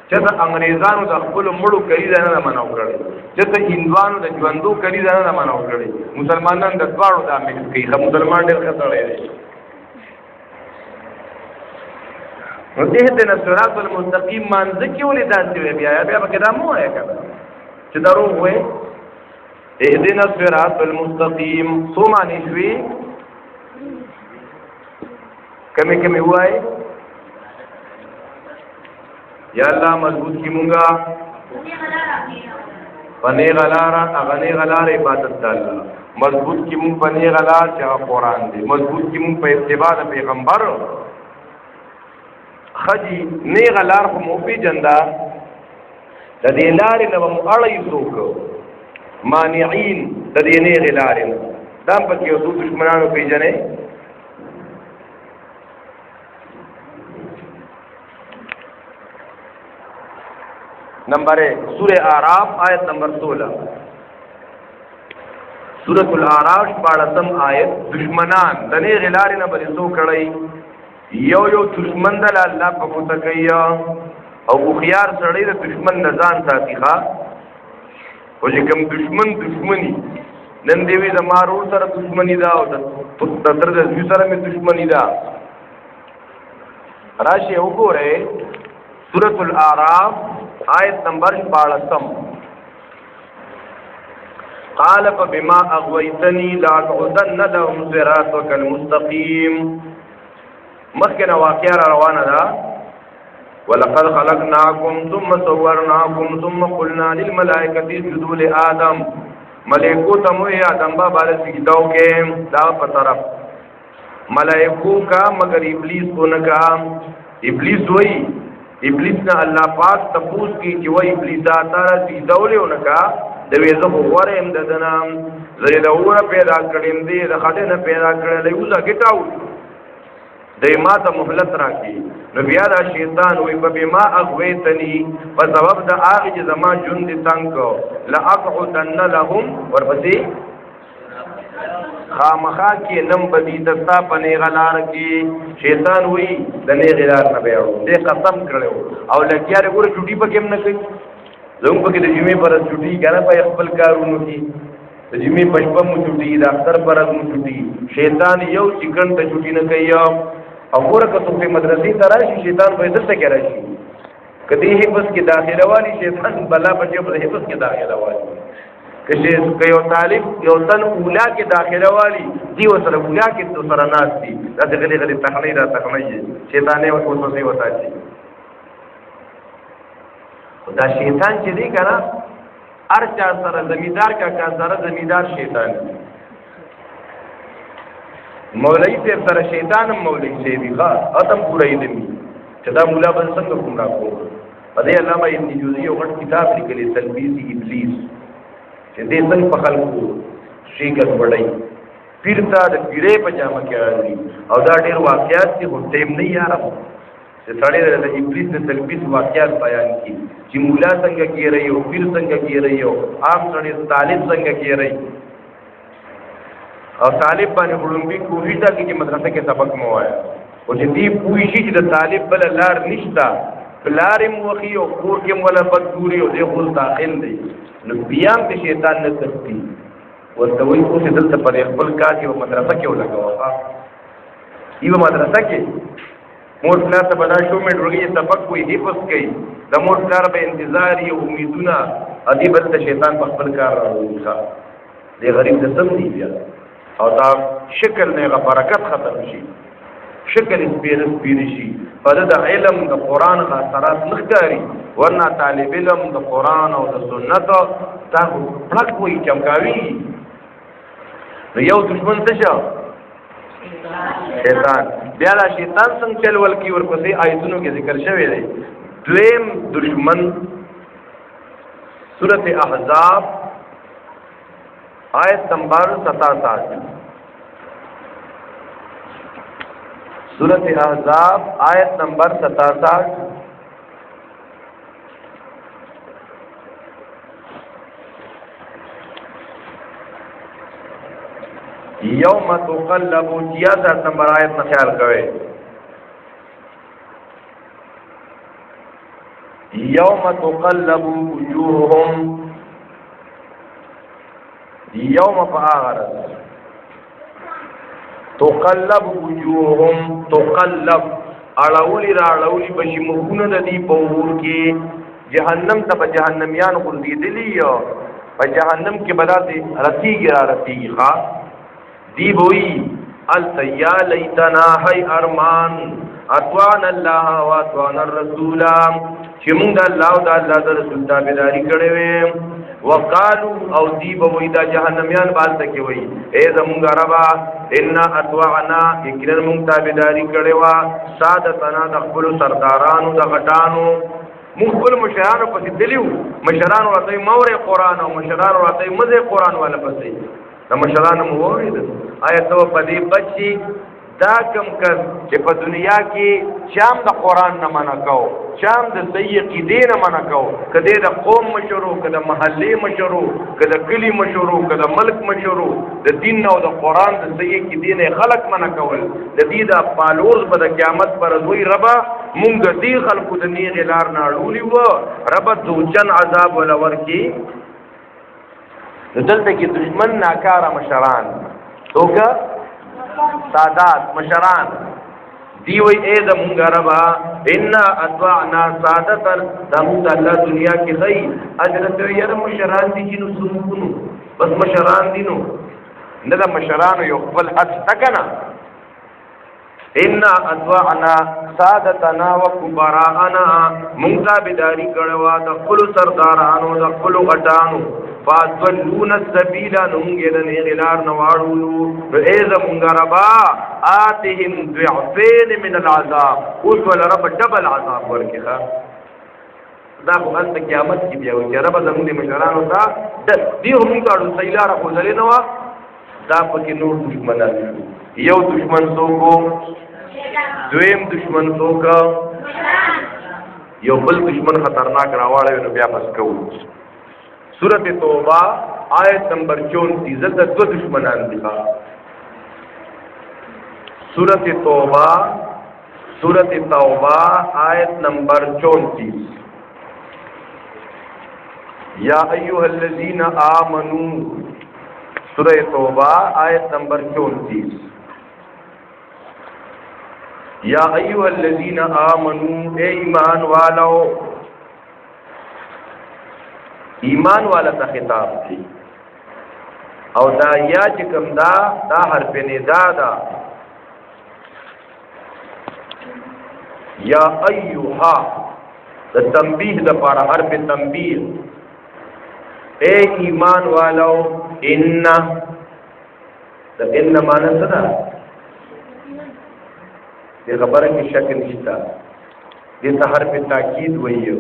چې د انګريزانو د خپل مړو کلیزه نه مناو کړي چې د هندوانو د ژوندو کلیزه نه مناو کړي مسلمانان د دواړو دا مکس کوي خو مسلمان ډېر خطرې دي نو دې د صراط المستقیم مانځ کې ولې داسې وي بیا به دا مو ہے کنه چې درو وې اهدنا الصراط المستقیم ثم نشوي کمه وای یا الله مضبوط کی مونږه پنه غلارا اغنه غلار عبادت الله مضبوط کی مونږ پنه غلار چې قرآن دی مضبوط کی مونږ په اتباع پیغمبر خدي نه غلار خو مو پی جندا د دې لارې نو اړې څوک مانعين د دې نه غلار دا په کې اوسو دشمنانو پیژنې نمبر 1 سورہ اعراف آیت نمبر 16 سورۃ الاعراف 12م آیت دشمنان د نه غلار نه بل څوک کړي یو دشمن دل الله په متکیا او خيار سړی د دشمن نزان ساتي ښا او چې کوم دشمنی نن دیوی د مارو سره دشمنی دا او د تر د سره می دشمنی دا راشه وګوره سورۃ الاعراف آیت نمبر 12 قال فبما اغويتني لاقعدن لهم صراطك المستقيم مخکنا واقعا روانه ده ولقد خلقناكم ثم صورناكم ثم قلنا للملائكه اسجدوا لآدم ملائکو ته مو آدم بابا له سجداو کې دا په طرف ملائکو کا مگر ابلیس کو نه کا ابلیس وای ابلیس نه الله پاک تپوس کی چې وای ابلیس دا تعالی سجداو له نه کا د وېزه غوړې هم ددن زری دا وره پیدا کړم دې د خټه نه پیدا کړل یوزا ګټاو دې ما ته مهلت راکې نو بیا دا شیطان وې په بما اغويتني په سبب د هغه چې زما جون دي څنګه لا اقعدن لهم ورپسې خامخا کې نم بدی دستا پنه غلار کې شیطان وې د نه غلار نه بیا دې قسم کړو او لګیاره ګوره چټي پکې نه کوي زموږ پکې د جمعې پر چټي کنه په خپل کارونو کې د جمعې پښپم مو چټي د اختر پر مو چټي شیطان یو چکن ته چټي نه کوي او ګوره که څوک مدرسې ته راشي شیطان به دلته کې راشي کدی حفظ کې داخله والی شیطان بلا بچو په حفظ کې داخله والی که یو طالب یو تن اولا کې داخله والی دی وسره اولا کې تو سره ناس دي دا غلي غلي تخنی را تخنی شیطان یې وسوسه وتاچي دا شیطان چې دی کنه هر چا سره زمیدار کا سره زمیدار شیطان مولوی ته سره شیطان مولوی شه دی ښا اتم پورې دی چې دا مولا بل څنګه کوم راکو په دې علامه ابن جوزی یو غټ کتاب لیکلی تلبیس ابلیس چې دې څنګه په خلکو شیګت وړي پیرتا د پیرې په جامه کې راځي او دا ډېر واقعیات دي هو ټیم نه یاره چې سړی د ابلیس د تلبیس واقعیات بیان کړي چې مولا څنګه کیږي او پیر څنګه کیږي او عام سړی طالب څنګه کیږي او طالب باندې وړومبي کوشش دا کوي چې مدرسې کې سبق مو وایا او چې دې پوي شي چې د طالب بل لار نشتا لارې موخي او کور کې مولا بدګوري او دې خپل داخل دی نو بیا هم شیطان نه تختی ورته وایي اوس دلته پر خپل کار کې په مدرسه کې ولګوه یوه مدرسه کې مور پلار ته به دا شومې ډوږي سبق کوي حفظ کوي د مور پلار به انتظار یې امیدونه ادي بل ته شیطان په خپل کار راوړي دی غریب د سم دی بیا او دا شکل نه غ برکت ختم شي شکل سپیر شي په د علم د قران غ اثرات نختاري ورنه طالب علم د قران او د سنت دا پړک وي چمکاوي یو دشمن څه شو شیطان بیا دا شیطان څنګه چلول کی ورپسې آیتونو کې ذکر شوی دی دویم دشمن سورۃ احزاب آیت نمبر 67 سورۃ احزاب آیت نمبر 67 یوم تقلب 66 نمبر آیت نه خیال کوئ یوم تقلب وجوههم یوم فآغرت تقلب وجوههم تقلب اړولی را اړولی بشي مخونه د دې په ور کې جهنم ته په جهنميان غرديدلی په جهنم کې بداتې رتیږي را رتیږي ښا دی بوئی التیا لیتنا حی ارمان اتوان الله و اتوان الرسول چې موږ د الله او د الله د رسول تابعداري کړې وې وقالو او دی بوئی دا جهنميان بالته کې وې اے زموږ ربا ان اتوانا یقینا موږ تابعداري کړې وا سادتنا د خپل سردارانو د غټانو موږ خپل مشرانو پسې دلیو مشرانو راته مورې قران او مشرانو راته مزه قران والا پسې د مشرانو موارد آیا ته په دې بچي دا کم کس چې په دنیا کې شام د قران نه منع کو شام د صحیح عقیدې نه منع کو کده د قوم مشورو کده محلي مشورو کده کلی مشورو کده ملک مشورو د دین او د قران د صحیح عقیدې نه خلق منع کول د دې د پالوز په قیامت پر دوی ربا مونږ دې خلقو د نیغ لار نه اړولي وو رب دوجن عذاب ولا ورکی دلته کې دشمن ناکاره مشران توګه سادات مشران دی وی اے د مونږ ربا ان اطعنا سادت د مونږ الله دنیا کې خی اجر ته یې مشران دي چې نو سمونو بس مشران دي نو نه د مشران یو خپل حد تکنا ان اطعنا سادتنا وكبراءنا مونږ تابعداري کړو د خپل سردارانو د خپل غټانو فاضلون السبيل نونګل نه غلار نواړو اے زمونږ ربا آتهم ضعفين من العذاب اوس ول رب ډبل عذاب ورکړه دا په انت قیامت کې بیا وي رب زمونږ مشرانو ته دی هم کاړو سیلاره خو دلې نو دا پکې نور دشمنان یو دشمن څوک دویم دشمن څوک یو بل دشمن خطرناک راواړی نو بیا پس کوو سورۃ توبہ آیت نمبر 34 زده دو دشمنان دي سورۃ توبہ آیت نمبر 34 یا ایها الذین آمنوا سورۃ توبہ آیت نمبر 34 یا ایها الذین آمنوا اے ایمان والو ایمان والا ته خطاب دی او دا یا چې کوم دا حرف ندا دا یا ایها د تنبیه د پر حرف تنبیه اے ایمان والو ان د ان معنی څه ده د خبره کې شک نشته د حرف تاکید وایو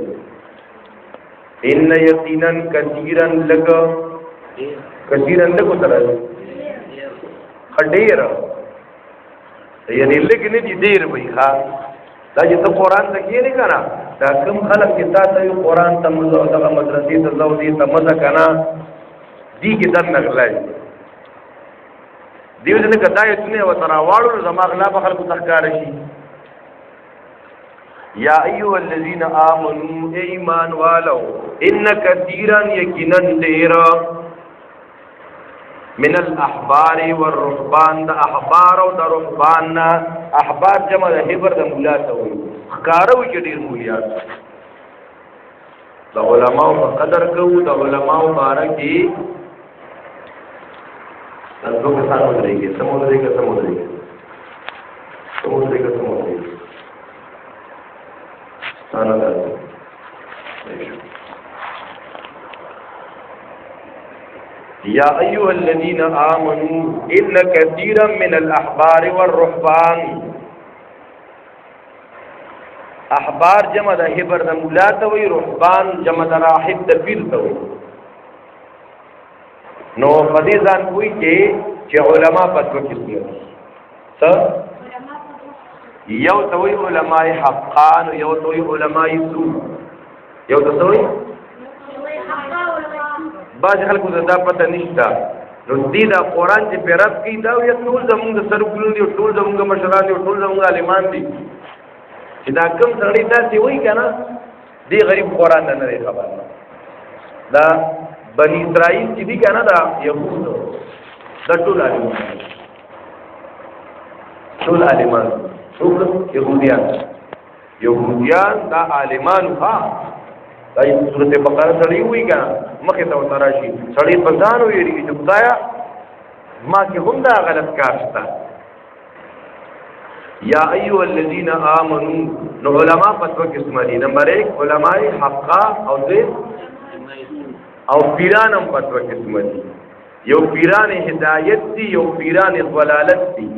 ان یقینا کثیرا لگ سره خډیر یعنی لګ نه دي ډیر وای ښا دا چې ته قران ته کې نه کنا دا کوم خلک چې تاسو یو قران ته مزه او دغه مدرسې ته ځو دي ته مزه کنا دي کې دن نغلای دیو دې کدا یې څنګه و ترا واړو زما غلا به خلکو تخکار شي یا ایها الذین آمنوا ایمان والو ان کثیرا یقینا دیر من الاحبار والرهبان د احبار او د رهبان. احبار جمع د حبر د مولا ته وایي، ښکارو چې ډیر مولیات د علماء په قدر کوو، د علماء باره کې تاسو په څنګه ودرېږئ یا ایها الذین آمنوا ان کثیرا من الاحبار والرهبان. احبار جمع د حبر د مولا ته وایي، رهبان جمع د راهب د پیر ته وایي. نو په دې ځان کوي چې علما په دوه قسم دي. څه یو ته وایي علماء حقان، یو ته وایي علماء سوء. یو ته وایي بعض خلکو ته دا پته نشته. نو دې دا قرآن چې پیرات کوي دا وایي ټول زمونږ د سرکلون دي، ټول زمونږ مشران دي، ټول زمونږ عالمان دي. چې دا کوم سړی داسې وایي که نه، دې غریب قرآن نه دی خبر. دا بني اسرائیل چې دي که نه، دا یهود دا ټول عالمان ټول یهودیان دا عالمان. ها دا سورت بقره سړی وایي که نه، مخې ته ورته راشي سړی په ځان ویېږي چې خدایه ما کې هم دا غلط کار شته. یا ایها الذین آمنوا. نو علما په دوه قسمه دي. نمبر 1 علماء حقا او پیران هم په دوه قسمه دي. یو پیران هدایت دي، یو پیران ضلالت دي.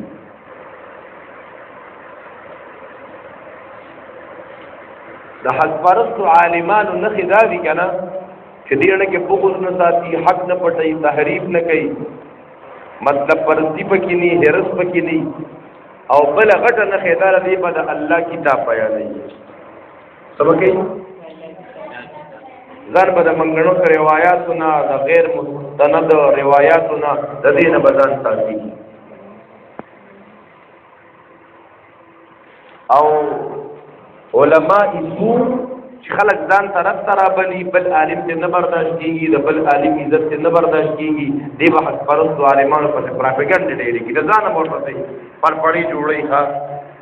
د حق پرستو عالمانو نښې دا دي که نه چې دې اړه کې بغض نه ساتي، حق نه پټوي، تحریف نه کوي، مطلب پرستی پکې نه، حرص پکې نه. او بله غټه نښې دا ده، دې به د الله کتاب بیانوي. څه به کوي؟ ځان به د منګړو روایاتو نه، د غیر مستند روایاتو نه، د دې نه به ځان ساتي. او علماء سوء چې خلک ځان طرف ته رابلي، بل عالم ته نه برداشت کېږي، د بل عالم عزت ته نه برداشت کېږي، دې به حق پرستو عالمانو پسې پراپګنډ ډېرې کړي. د ځانه به ورپسې پړپړې جوړوي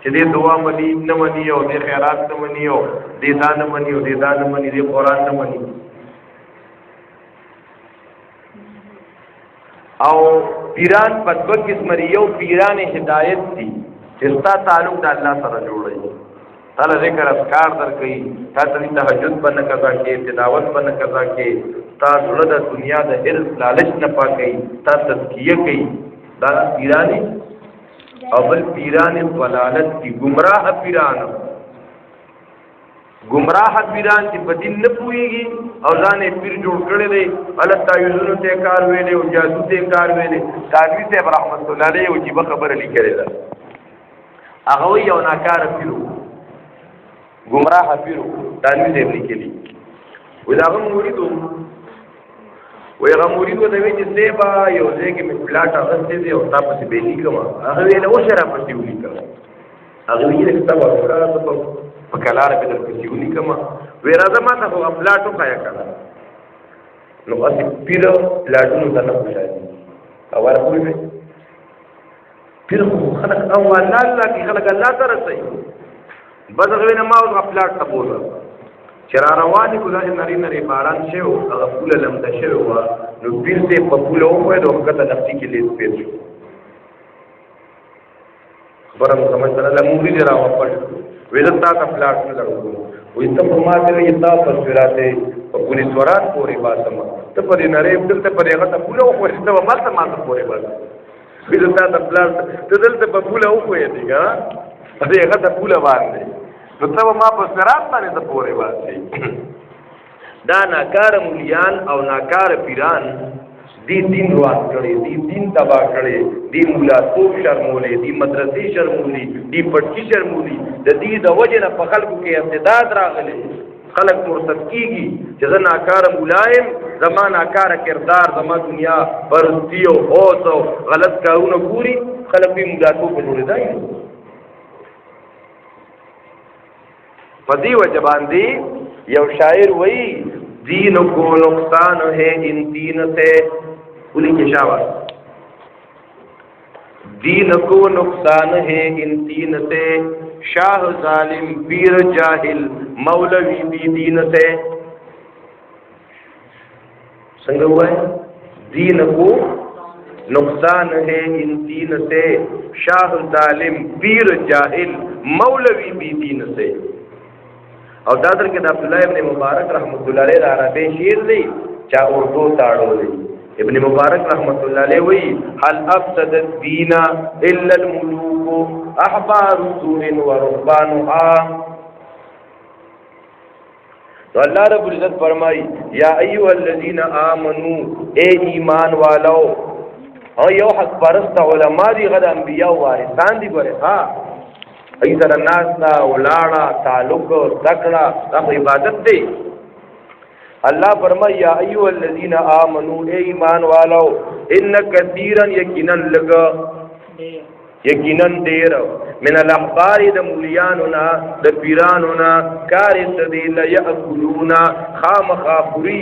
چې دې دعا مني نه مني، او دې خیرات نه مني، او دې دا نه مني، او دې دا نه مني، دې قرآن نه مني. او پیران په دوه قسمه دي. یو پیران هدایت دي چې ستا تعلق د الله سره جوړوي، تعالی ذکر اذکار درکوي، تا ته تهجد به نه قضا کې، تلاوت به نه قضا کې، تا زړه د دنیا د حرص لالچ نه پاکوي، تا تزکیه کوي. دا پیرانی. او بل پیران ضلالت کی، گمراه پیران چې په دین نه پوهېږي او ځان یې پیر جوړ کړی دی، الله تعویذونو ته کار ویلی او جادو ته کار ویلی. تانوي صاحب رحمت الله علیه یو عجیبه خبره لیکلې ده. هغه وایي یو ناکاره پیر و، گمراه پیر و، تانوي صاحب لیکلي. وایي د هغه مرید و، وایي هغه مرید ورته وایي چې صاحبه یو ځای کې مې پلاټ اخیستی دی او تا پسې به یې لیکم. هغه ویله اوس یې راپسې ولیکم. هغه وایي د کتاب ورکړه په کلاره به درپسې ولیکم. وایي راځه ما ته خو هغه پلاټ وښایه که نه. نو هسې پیر پلاټونو ته نه خوشحالي. او ورپورې پیر خو خلک او الله الله کې خلک الله ته رسوي. بس هغه وایي نه ما اوس هغه پلاټ ته بوځه چې را روان دي، خو داسې نرۍ نرۍ باران شوی و، هغه پوله لمده شوې وه. نو پیر صاحب په پوله وښوید او ښکته لښتي کې لیز پیر شو. خبره مو سمجھ ته راغله. موري دې راوپټ کړو. وایي زه تا ته پلاټ نه درکوم. وایي ته خو ما ته وایي تا په سوراتې په پولیس ورات پورې باسم، ته په دې نرۍ دلته په دې غټه پوله وښوېدې، ته به مالته ما ته پورې باسم. وایي زه تا ته پلاټ، ته دلته په پوله وښوېدې که نه، په دې غټه پوله باندې، نو ته به ما په سرات باندې ته پورې باسې. دا ناکاره مولیان او ناکاره پیران دی دین روان کړي، دی دین تباہ کړي، دی مولا توب شرمولې، دی مدرسې شرمولې، دی پټکی شرمولې. د دې د وجې نه په خلکو کې ارتداد راغلی، خلک مرتد کېږي چې زه ناکاره مولا یم، زما ناکاره کردار، زما دنیا پرستی او هوس او غلط کارونه ګوري، خلک به مولا توب په جوړېدای. پدی وجہ باندی یو شاعر وئی دین کو نقصان ہے ان تین سے پولی کے شاور دین کو نقصان ہے ان تین سے شاہ ظالم پیر جاہل مولوی بھی دین سے سنگ ہوا ہے دین کو نقصان ہے ان تین سے شاہ ظالم پیر جاہل مولوی بھی دین سے اور دادر کے عبداللہ ابن مبارک رحمۃ اللہ علیہ عربی شعر دی چا اردو تاڑو دی ابن مبارک رحمۃ اللہ علیہ وی هل افسد الدین الا الملوک احبار سوء ورهبانها تو اللہ رب العزت فرمائی یا ایها الذین آمنوا اے ایمان والو اور یو حق پرست علماء دی غد انبیاء وارثان دی گورے ہاں ایسر الناس تا ولاڑا تعلق تکڑا تاکو عبادت دے اللہ فرمائی یا ایوہ الذین آمنوا اے ایمان والاو ان کثیرا یقیناً لگا یقیناً دیر من الاحبار دا مولیانونا دا پیرانونا کارس دی لیأکلونا خام خافری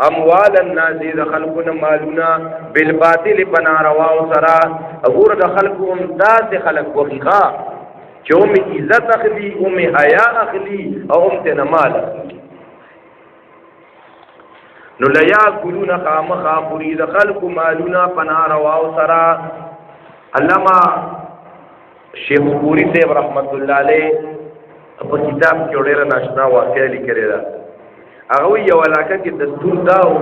اموال الناس دا خلقنا مالونا بالباطل بنا رواو سرا اگر دا خلقهم دا سے خلق وخیخا کہ ام عزت اخلی ام حیاء اخلی او ام تنمال اخلی نو لیا کلون خام خافوری دا خلق مالونا پنا رواو سرا علامہ شیخ پوری صاحب رحمت اللہ علیہ اپا کتاب کی اڑیرا ناشنا واقعہ لکرے دا اگوی یو علاقہ کی دستور داو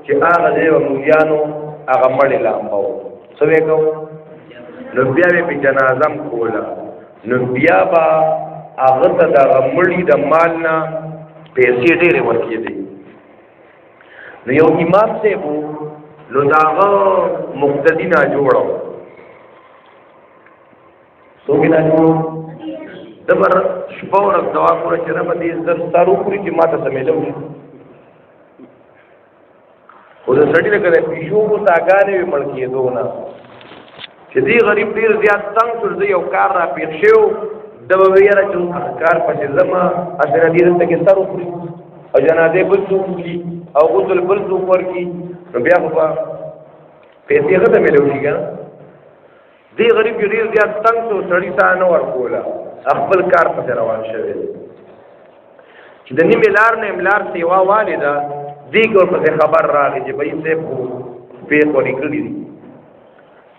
چی آغا دیو مولیانو آغا مڑی لامباو سوے کو نو بیا بی جنازم کولا نو بیا با آغتا دا غمڑی دا مالنا پیسی دیر ورکی دی نو یو امام سے بو نو داغا مقتدی نا جوڑا سو بنا جوڑا دبر شپاو رک دوا پورا چرا با دیز در سارو پوری چی ماتا سمیلو خود سڑی لکر پیشو کو تاگانے وی ملکی دونا چی دی غریب دیر زیاد تنگ سر دی او کار را پیخشیو دبا ویرا چون کار پسی زما اسنا دیرن تکی سارو پوری او جنازے بلسو پوری او غسل بلسو پر کی نو بیا خوبا پیسی غدا ملو شی گا دی غریب جو دیر زیاد تنگ سو سڑی سا نور کولا اخبر کار پسی روان شوید چی دنی ملار نے ملار سیوا والی دا دی کور پسی خبر راگی جی بھئی سے پیس و نکلی دی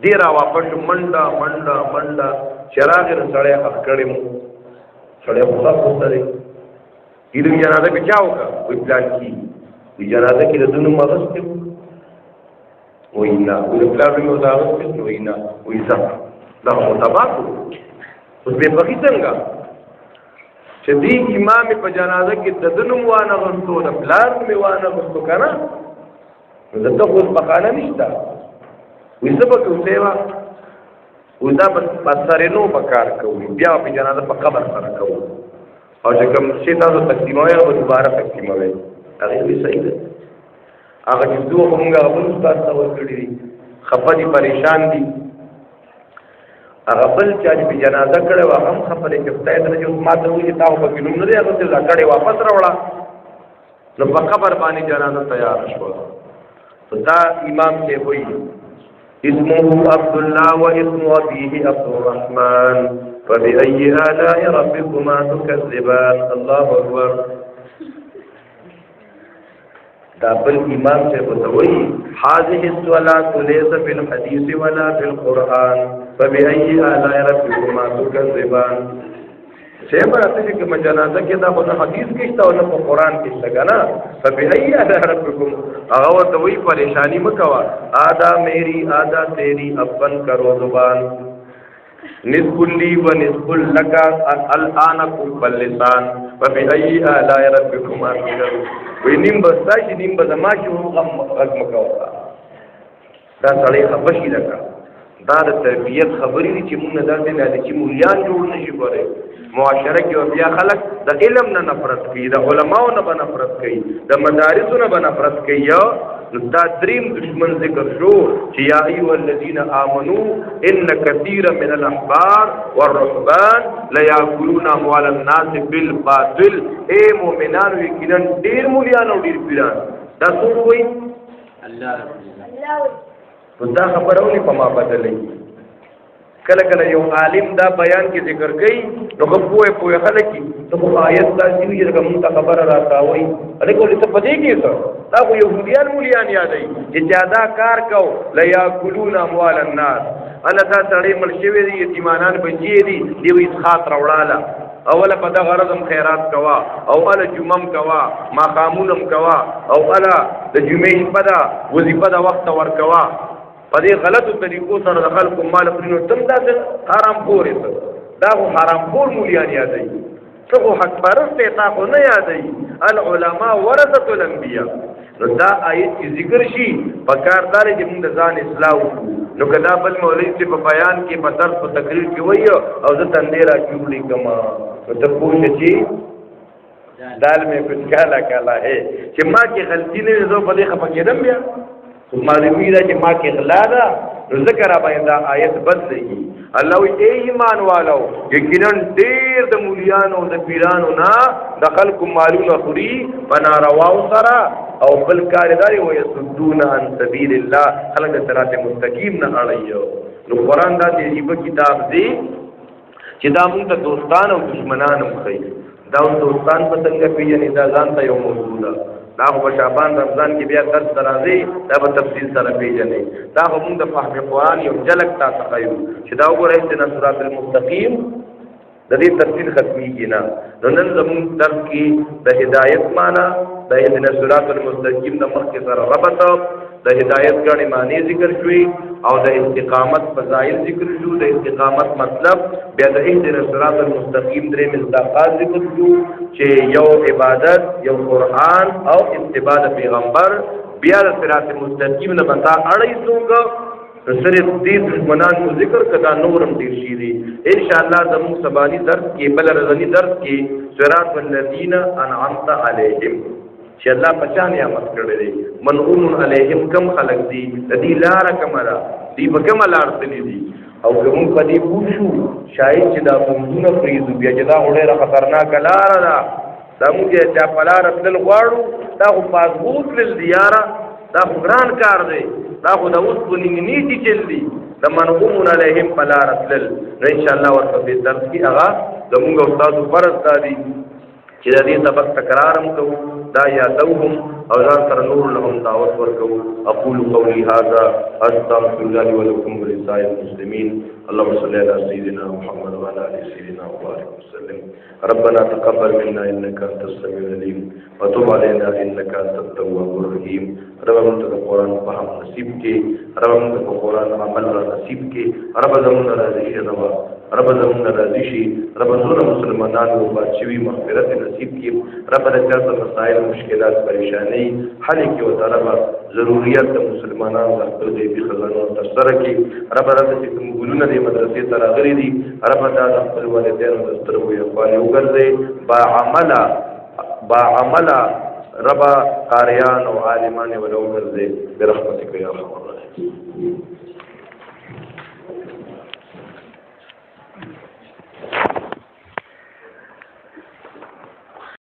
دی را واپس منڈا منڈا منڈا چراغی رو سڑے حق کردی مو سڑے خوصا خوصا دی ایدو جنازہ پی چاہو کا کوئی پلان کی کوئی جنازہ کی ردنو مغسطی ہو وہی نا کوئی پلان بھی مغسطی ہو وہی نا وہی سا دا مطابق ہو اس بے بخی سنگا چھ دی امام پا جنازہ کی ردنو موانا غسطو دا پلان میں وانا غسطو کنا دا خوص بخانا نشتا وی سبا کو سیوا وی دا بسرینو بکار کوئی بیا پی جنازہ پا قبر سر کوئی اور جو کم شیطان تو تقسیم ہوئے وہ دوبارہ تقسیم ہوئے اگر بھی صحیح ہے اگر جس دو خمونگا غبل استاد سوال کردی دی خفا دی پریشان دی اگر بل چاہج بھی جنازہ کردے وہاں ہم خفا دی چفتائی در جو ماتا ہوئی جتاو پا کنون ندے اگر تیزا کردے واپس روڑا نو پا قبر بانی جنازہ تیار شوا تو دا امام سے ہوئی اسمه عبداللہ و اسم ابیه عبد الرحمن فبأي آلاء ربكما تكذبان الله أكبر دابل امام سے بتوئی هذه الصلاة ليس في الحديث ولا في القرآن فبأي آلاء ربكما تكذبان سیما رہتے ہیں کہ جنازہ کے دا خود حدیث کشتا ہونا پا قرآن کشتا گا نا فبأي آلاء ربكم اغوات وہی پریشانی مکوا آدھا میری آدھا تیری اپن کرو زبان نصف لی و نصف لکا الان کب اللسان فبأي آلاء ربكما تكذبان وی نیم بستاشی نیم بزماشی غم مکوا دا سڑے خبشی لکا دا تربیت خبری دی چی مون نظر دینا دی چی مولیان جوڑ نشی کرے معاشرہ کی و بیا خلق دا علم نا نفرت کی دا علماء نا بنفرت کی دا مدارسو نا بنفرت کی دا دریم دشمن ذکر شو چې یا ایها الذین آمنوا ان کثیر من الاحبار والرهبان لیاکلون اموال الناس بالباطل. اے مؤمنانو یقینا ډیر مولیان او ډیر پیران دا څه وایي الله دا خبرونه په ما بدلې. کله کله یو عالم دا بیان کې ذکر کوي نو په خلک کې نو آیت دا چې یو کوم خبره راځي هغه کولی څه پدې کې څه دا خو يهوديان مولیان یادای چې جادا کار کو لا یاکلون اموال الناس الله دا سړی مرشوي دي یتیمانان بچي دي دی خاطر وړاله اوله په دا غرضم خیرات کوا او ال جمعم کوا ماقامونم کوا او الا د جمعې په دا وظیفه دا وخت ور کوا په دې غلطو طریقو سره د خلکو مال خوري تم دا حرام خوري دا خو حرام خور مولیان یادای څه خو حق پرسته تا خو نه یادای العلماء ورثه الانبیاء. نو دا آیت چې ذکر شي په کاردار چې موږ ځان اصلاح وکړو نو کدا بل مولوی چې په بیان کې په درس په تقریر کې وایي او زه تندې را جوړې کما نو ته پوښتې چې دال مې کچھ کالا کالا ہے چې ما کې غلطی نه زه په دې خپه کېدم بیا معلومی دا چې ما کې غلا ده نو ذکر باندې دا آیت بدلېږي. الله وی ای ایمان والو یقینا ډېر د مولیانو د پیرانو نه د خلکو مالونه خوري بنارواو سره او بل کارداري و یصدون عن سبیل الله خلک صراط مستقیم نه اړایو. نو قرآن دا دې کتاب دی چې دا موږ ته دوستان او دشمنان مخې دا دوستان په څنګه پیژنې دا ځان ته یو موضوع ده. دا خو شعبان رمضان کې بیا درس درازي دا په تفصیل سره پیژنې دا هم د فهم قرآن یو جلک تا تخیل چې دا وګورئ چې صراط المستقیم د دې تفصیل ختميږي نه. نو نن زموږ درس کې د هدایت معنا د اهدنا صراط المستقیم د مخ کې سره ربط د هدایت غړي معنی ذکر شوي او د استقامت فضائل ذکر شو د استقامت مطلب بیا د اهدنا صراط المستقیم درې مصداقات ذکر شو چې یو عبادت یو قرآن او اتباع پیغمبر بیا د صراط مستقیم نه بتا اړې څوک صرف دې دشمنان کو ذکر کدا نورم دې شي دي ان شاء الله زمو سبانی درس کې بل رضنی درس کې صراط الذین انعمت علیهم چې الله پچان نعمت کړې دي منعوم علیهم کم خلق دي دې لار کمرا دې بکم لار تللی دي او کوم کدی پوښو شاید چې دا موږ فریض بیا چې دا وړه خطرناک لار ده دا موږ چې په لار تل غواړو دا خو پاسبوک لل دیاره دا ګران کار دی دا خو د اوس په نیتی چل دي د منعوم علیهم فلا رسل. نو ان شاء الله ورته په درس کې هغه زموږ استاد فرض دادي چې د دې سبق تکرارم کوو دا یادوهم او ځان سره نور لهم دعوت ورکوو. اقول قولي هذا استغفر الله ولكم ولسائر المسلمين. اللهم صل على سيدنا محمد وعلى ال سيدنا وبارك وسلم. ربنا تقبل منا انك انت السميع العليم وتب علينا انك انت التواب الرحيم. رب موږ ته قرآن فهم نصیب کې رب موږ ته قرآن عمل نصیب کې رب زموږ راضي شي رب زموږ راضي شي رب زموږ مسلمانانو بچوي مغفرت نصیب کې رب د چرته مسائل مشکلات پریشانی حل کې او طلب ضرورت د مسلمانانو د خپل دې خزانو تر کې رب راځي چې کوم ګلونه د مدرسې ته راغلي دي رب دا د خپل والدینو د سترګو یو خالي وګرځي با عمل رب قاریان او عالمان ولو ګرځي برحمتک یا ارحم الراحمین.